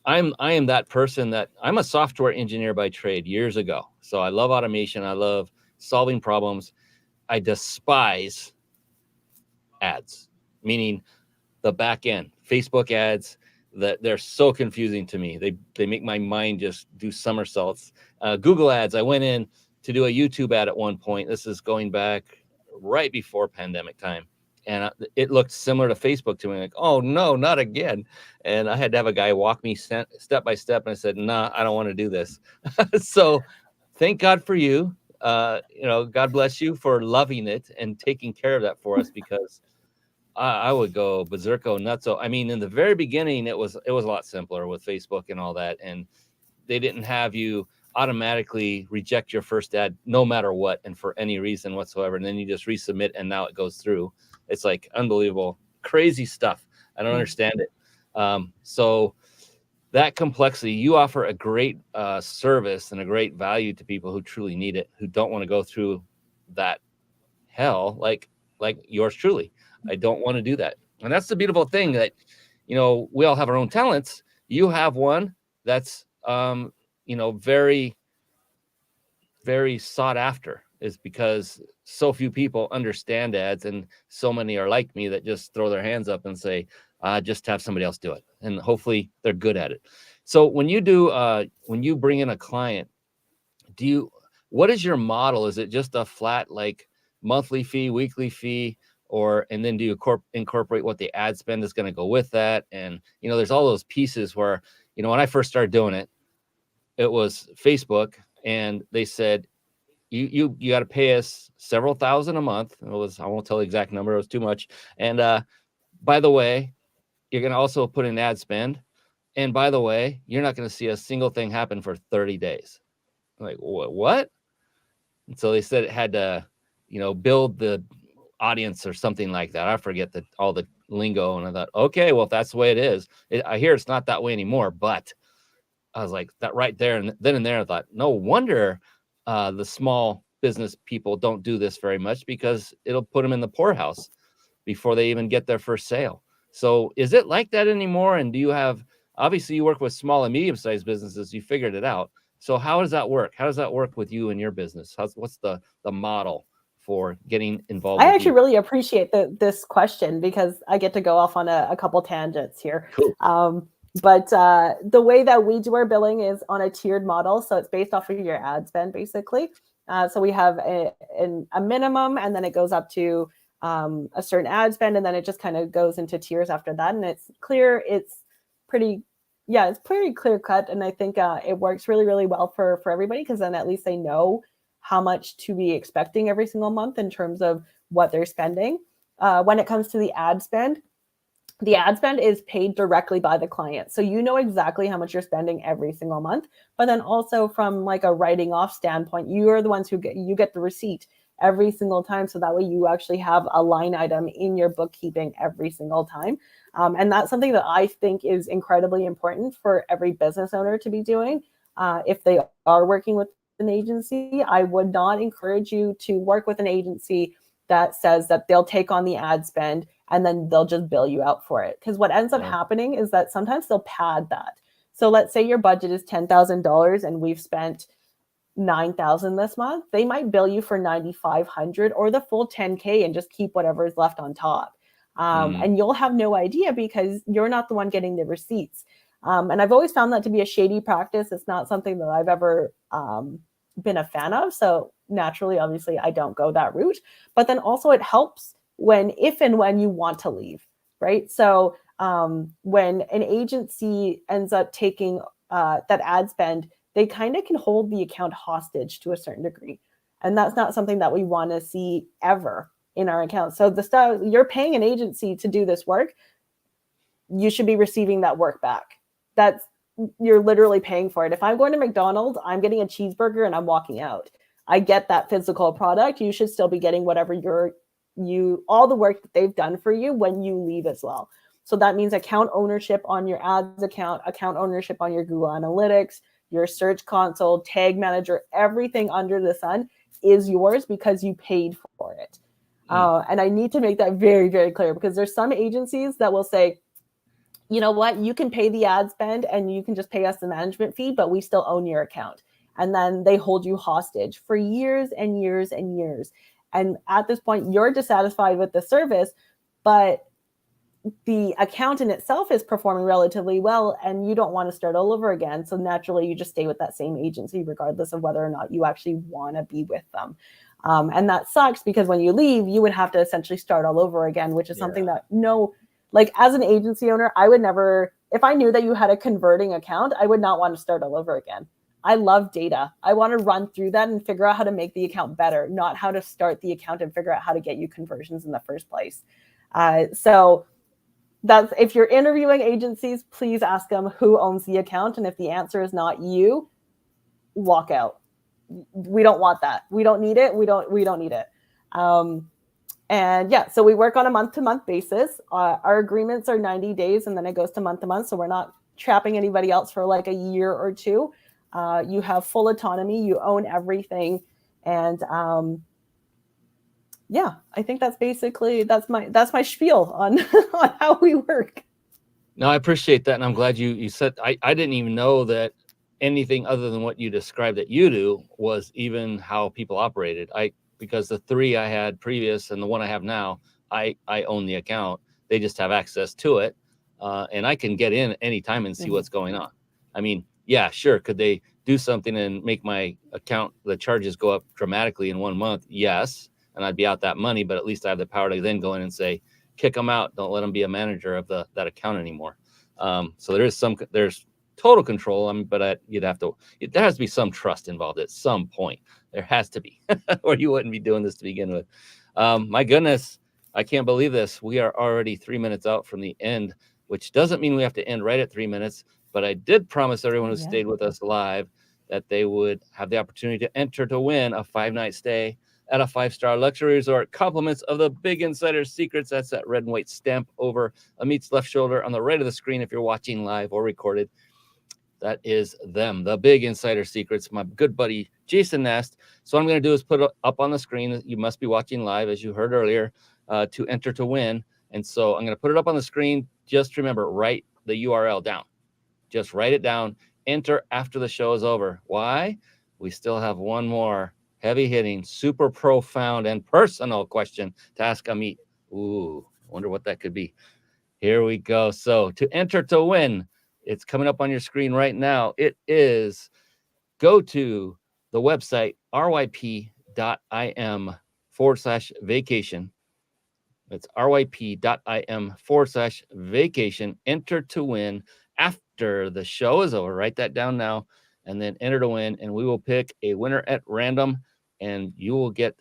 am that person that I'm a software engineer by trade years ago. So I love automation. I love solving problems. I despise ads, meaning the back end, Facebook ads. That they're so confusing to me. They make my mind just do somersaults. Google ads. I went in to do a YouTube ad at one point. This is going back right before pandemic time, and it looked similar to Facebook to me. Like, oh no, not again! And I had to have a guy walk me step by step, and I said, nah, I don't want to do this. So, thank God for you. God bless you for loving it and taking care of that for us, because I would go berserko nutso. I mean, in the very beginning, it was a lot simpler with Facebook and all that, and they didn't have you automatically reject your first ad no matter what and for any reason whatsoever, and then you just resubmit and now it goes through. It's like unbelievable, crazy stuff. I don't understand it. So that complexity, you offer a great service and a great value to people who truly need it, who don't want to go through that hell like yours truly. I don't want to do that. And that's the beautiful thing, that we all have our own talents. You have one that's very, very sought after, is because so few people understand ads, and so many are like me that just throw their hands up and say, just have somebody else do it, and hopefully they're good at it. So when you bring in a client, what is your model? Is it just a flat like monthly fee, weekly fee, and then do you incorporate what the ad spend is going to go with that? And there's all those pieces where when I first started doing it, it was Facebook, and they said you got to pay us several thousand a month. I won't tell the exact number, it was too much. And by the way, you're going to also put in ad spend, and by the way, you're not going to see a single thing happen for 30 days. I'm like, what? And so they said it had to build the audience or something like that. I forget all the lingo, and I thought, okay, well, if that's the way it is, I hear it's not that way anymore. But I was like, that right there, and then and there, I thought, no wonder the small business people don't do this very much, because it'll put them in the poorhouse before they even get their first sale. So is it like that anymore? And do you have, obviously you work with small and medium-sized businesses, you figured it out. So how does that work? How does that work with you and your business? What's the model for getting involved?
I actually really appreciate this question, because I get to go off on a couple tangents here.
Cool.
But the way that we do our billing is on a tiered model. So it's based off of your ad spend, basically. So we have a minimum, and then it goes up to a certain ad spend, and then it just kind of goes into tiers after that. And it's clear, it's pretty clear cut. And I think it works really, really well for everybody, because then at least they know how much to be expecting every single month in terms of what they're spending. When it comes to the ad spend is paid directly by the client. So you know exactly how much you're spending every single month. But then also from like a writing off standpoint, you are the ones who get the receipt every single time. So that way you actually have a line item in your bookkeeping every single time. And that's something that I think is incredibly important for every business owner to be doing. If they are working with an agency, I would not encourage you to work with an agency that says that they'll take on the ad spend and then they'll just bill you out for it. Because what ends up happening is that sometimes they'll pad that. So let's say your budget is $10,000 and we've spent $9,000 this month. They might bill you for $9,500 or the full $10K and just keep whatever is left on top. And you'll have no idea because you're not the one getting the receipts. And I've always found that to be a shady practice. It's not something that I've ever been a fan of. So naturally, obviously, I don't go that route. But then also it helps if and when you want to leave, right? So when an agency ends up taking that ad spend, they kind of can hold the account hostage to a certain degree. And that's not something that we want to see ever in our account. So the stuff you're paying an agency to do this work, you should be receiving that work back. You're literally paying for it. If I'm going to McDonald's, I'm getting a cheeseburger and I'm walking out. I get that physical product. You should still be getting whatever all the work that they've done for you when you leave as well. So that means account ownership on your ads account ownership on your Google Analytics, your search console, tag manager, everything under the sun is yours because you paid for it. And I need to make that very, very clear because there's some agencies that will say, you know what, you can pay the ad spend and you can just pay us the management fee, but we still own your account. And then they hold you hostage for years and years and years. And at this point, you're dissatisfied with the service, but the account in itself is performing relatively well and you don't want to start all over again. So naturally, you just stay with that same agency, regardless of whether or not you actually want to be with them. And that sucks because when you leave, you would have to essentially start all over again, which is something that as an agency owner, I would never, if I knew that you had a converting account, I would not want to start all over again. I love data. I want to run through that and figure out how to make the account better, not how to start the account and figure out how to get you conversions in the first place. So that's, if you're interviewing agencies, please ask them who owns the account. And if the answer is not you, walk out. We don't want that. We don't need it. We don't need it. And yeah, so we work on a month-to-month basis. Our agreements are 90 days and then it goes to month-to-month. So we're not trapping anybody else for like a year or two. You have full autonomy. You own everything. And yeah, I think that's basically, that's my spiel on, on how we work.
No, I appreciate that. And I'm glad you said, I didn't even know that anything other than what you described that you do was even how people operated. Because the 3 I had previous and the one I have now, I own the account. They just have access to it. And I can get in anytime and see what's going on. I mean, yeah, sure. Could they do something and make my account, the charges go up dramatically in 1 month? Yes. And I'd be out that money, but at least I have the power to then go in and say, kick them out. Don't let them be a manager of that account anymore. So there's total control. But there has to be some trust involved at some point. There has to be, or you wouldn't be doing this to begin with. My goodness, I can't believe this. We are already 3 minutes out from the end, which doesn't mean we have to end right at 3 minutes. But I did promise everyone who stayed with us live that they would have the opportunity to enter to win a 5-night stay at a 5-star luxury resort. Compliments of the Big Insider Secrets. That's that red and white stamp over Ameet's left shoulder on the right of the screen if you're watching live or recorded. That is them, the Big Insider Secrets, my good buddy Jason Nast. So what I'm going to do is put it up on the screen. You must be watching live, as you heard earlier, to enter to win. And so I'm going to put it up on the screen. Just remember, write the URL down. Just write it down. Enter after the show is over. Why? We still have one more heavy-hitting, super profound, and personal question to ask Ameet. Ooh, I wonder what that could be. Here we go. So to enter to win, it's coming up on your screen right now. It is, go to the website, ryp.im/vacation. It's ryp.im/vacation. Enter to win after the show is over. Write that down now and then enter to win. And we will pick a winner at random and you will get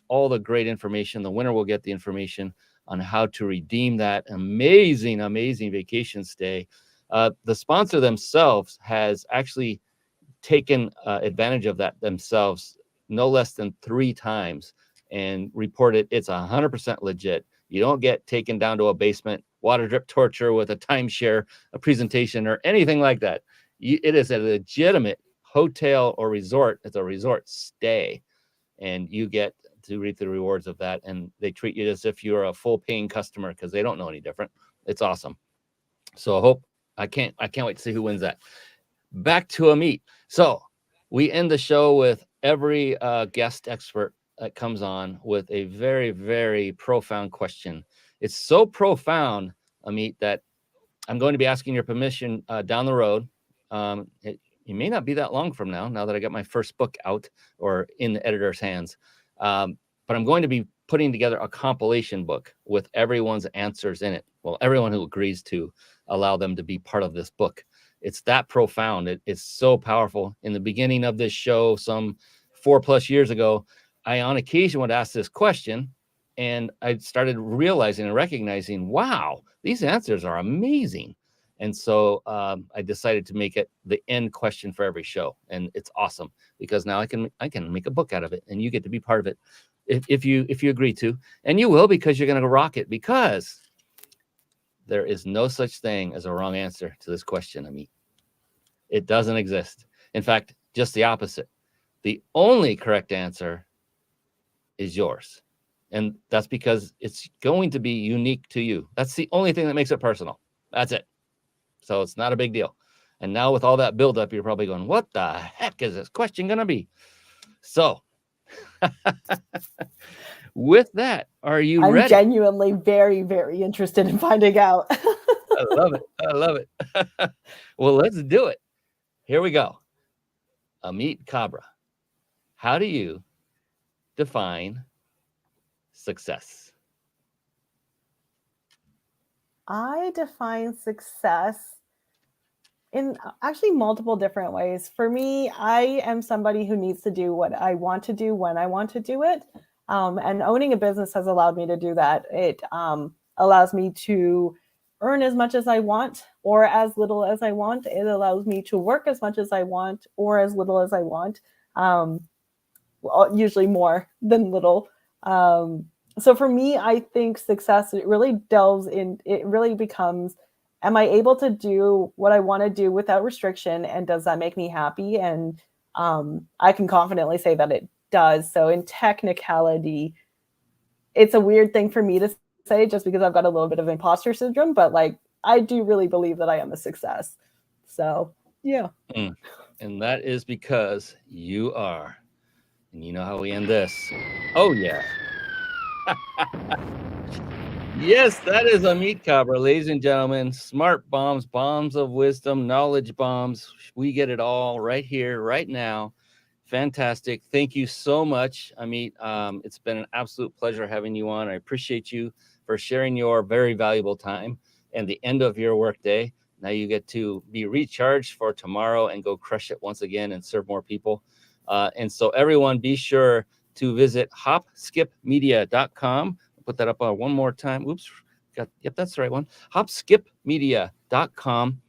all the great information. The winner will get the information on how to redeem that amazing, amazing vacation stay. The sponsor themselves has actually taken advantage of that themselves no less than 3 times and reported it's 100% legit. You don't get taken down to a basement, water drip torture with a timeshare, a presentation, or anything like that. It is a legitimate hotel or resort. It's a resort stay, and you get to reap the rewards of that. And they treat you as if you're a full paying customer because they don't know any different. It's awesome. So I can't wait to see who wins that. Back to Ameet. So we end the show with every guest expert that comes on with a very, very profound question. It's so profound, Ameet, that I'm going to be asking your permission down the road. It may not be that long from now that I got my first book out or in the editor's hands. But I'm going to be putting together a compilation book with everyone's answers in it. Well, everyone who agrees to allow them to be part of this book. It's that profound. It's so powerful. In the beginning of this show, some 4+ years ago, I on occasion would ask this question, and I started realizing and recognizing, wow, these answers are amazing. And so I decided to make it the end question for every show, and it's awesome because now I can make a book out of it, and you get to be part of it if you agree to, and you will, because you're going to rock it, because there is no such thing as a wrong answer to this question, Ameet. It doesn't exist. In fact, just the opposite. The only correct answer is yours. And that's because it's going to be unique to you. That's the only thing that makes it personal. That's it. So it's not a big deal. And now with all that buildup, you're probably going, what the heck is this question going to be? So with that, are you ready?
I'm genuinely very, very interested in finding out.
I love it. I love it. Well, let's do it. Here we go. Ameet Khabra, how do you define success?
I define success In actually multiple different ways. For me, I am somebody who needs to do what I want to do when I want to do it. And owning a business has allowed me to do that. It allows me to earn as much as I want or as little as I want. It allows me to work as much as I want or as little as I want. Usually more than little. So for me, I think success, it really delves in, it really becomes, am I able to do what I want to do without restriction? And does that make me happy? And I can confidently say that it does. So in technicality, it's a weird thing for me to say just because I've got a little bit of imposter syndrome, but like, I do really believe that I am a success. So yeah.
And that is because you are. And you know how we end this. Oh yeah. Yes, that is Ameet Khabra, ladies and gentlemen. Smart bombs, bombs of wisdom, knowledge bombs. We get it all right here, right now. Fantastic. Thank you so much, Ameet. It's been an absolute pleasure having you on. I appreciate you for sharing your very valuable time and the end of your workday. Now you get to be recharged for tomorrow and go crush it once again and serve more people. And so everyone, be sure to visit hopskipmedia.com. Put that up one more time. Oops. Yep, that's the right one. hopskipmedia.com.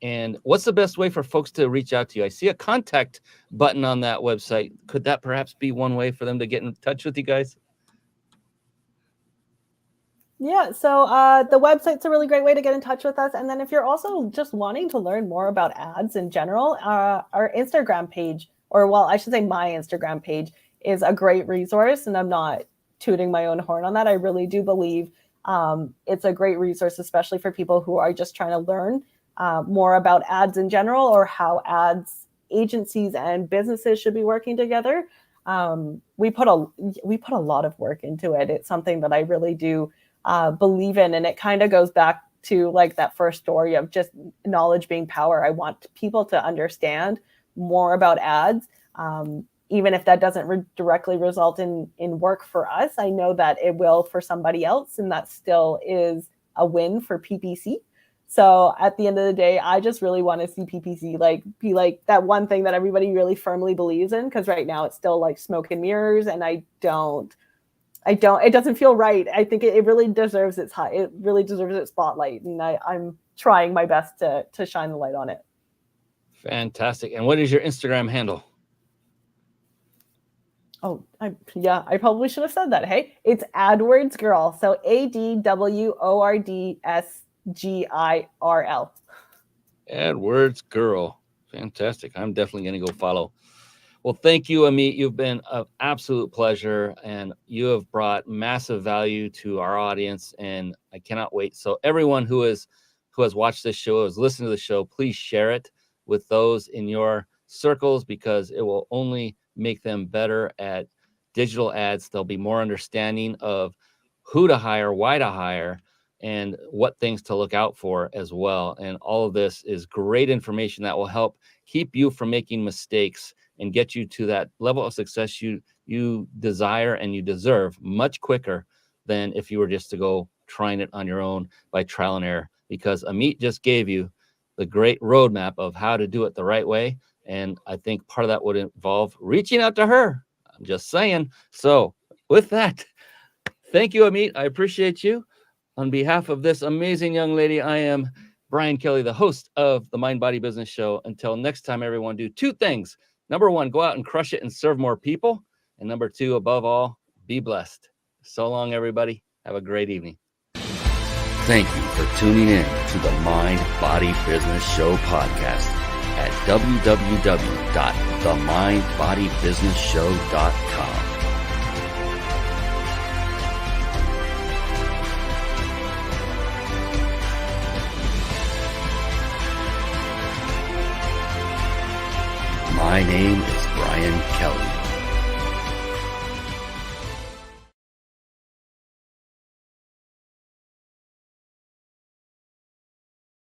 And what's the best way for folks to reach out to you? I see a contact button on that website. Could that perhaps be one way for them to get in touch with you guys?
Yeah, so the website's a really great way to get in touch with us. And then if you're also just wanting to learn more about ads in general, our Instagram page, or well, I should say my Instagram page, is a great resource. And I'm not tooting my own horn on that. I really do believe it's a great resource, especially for people who are just trying to learn more about ads in general, or how ads agencies and businesses should be working together. We put a lot of work into it. It's something that I really do believe in, and it kind of goes back to like that first story of just knowledge being power. I want people to understand more about ads. Even if that doesn't directly result in work for us, I know that it will for somebody else, and that still is a win for PPC. So at the end of the day, I just really want to see PPC be like that one thing that everybody really firmly believes in, because right now it's still like smoke and mirrors, and it doesn't feel right. I think it really deserves its spotlight, and I'm trying my best to shine the light on it.
Fantastic. And what is your Instagram handle?
Oh, I probably should have said that. Hey, it's AdWords Girl. So AdWordsGirl.
AdWords Girl. Fantastic. I'm definitely going to go follow. Well, thank you, Ameet. You've been an absolute pleasure, and you have brought massive value to our audience, and I cannot wait. So everyone who has watched this show, has listened to the show, please share it with those in your circles, because it will only make them better at digital ads. They'll be more understanding of who to hire, why to hire, and what things to look out for as well. And all of this is great information that will help keep you from making mistakes and get you to that level of success you desire and you deserve much quicker than if you were just to go trying it on your own by trial and error, because Ameet just gave you the great roadmap of how to do it the right way. And I think part of that would involve reaching out to her. I'm just saying. So with that, thank you, Ameet. I appreciate you. On behalf of this amazing young lady, I am Brian Kelly, the host of the Mind Body Business Show. Until next time, everyone, do two things. Number one, go out and crush it and serve more people. And number two, above all, be blessed. So long, everybody. Have a great evening. Thank you for tuning in to the Mind Body Business Show podcast at www.themindbodybusinessshow.com. My name is Brian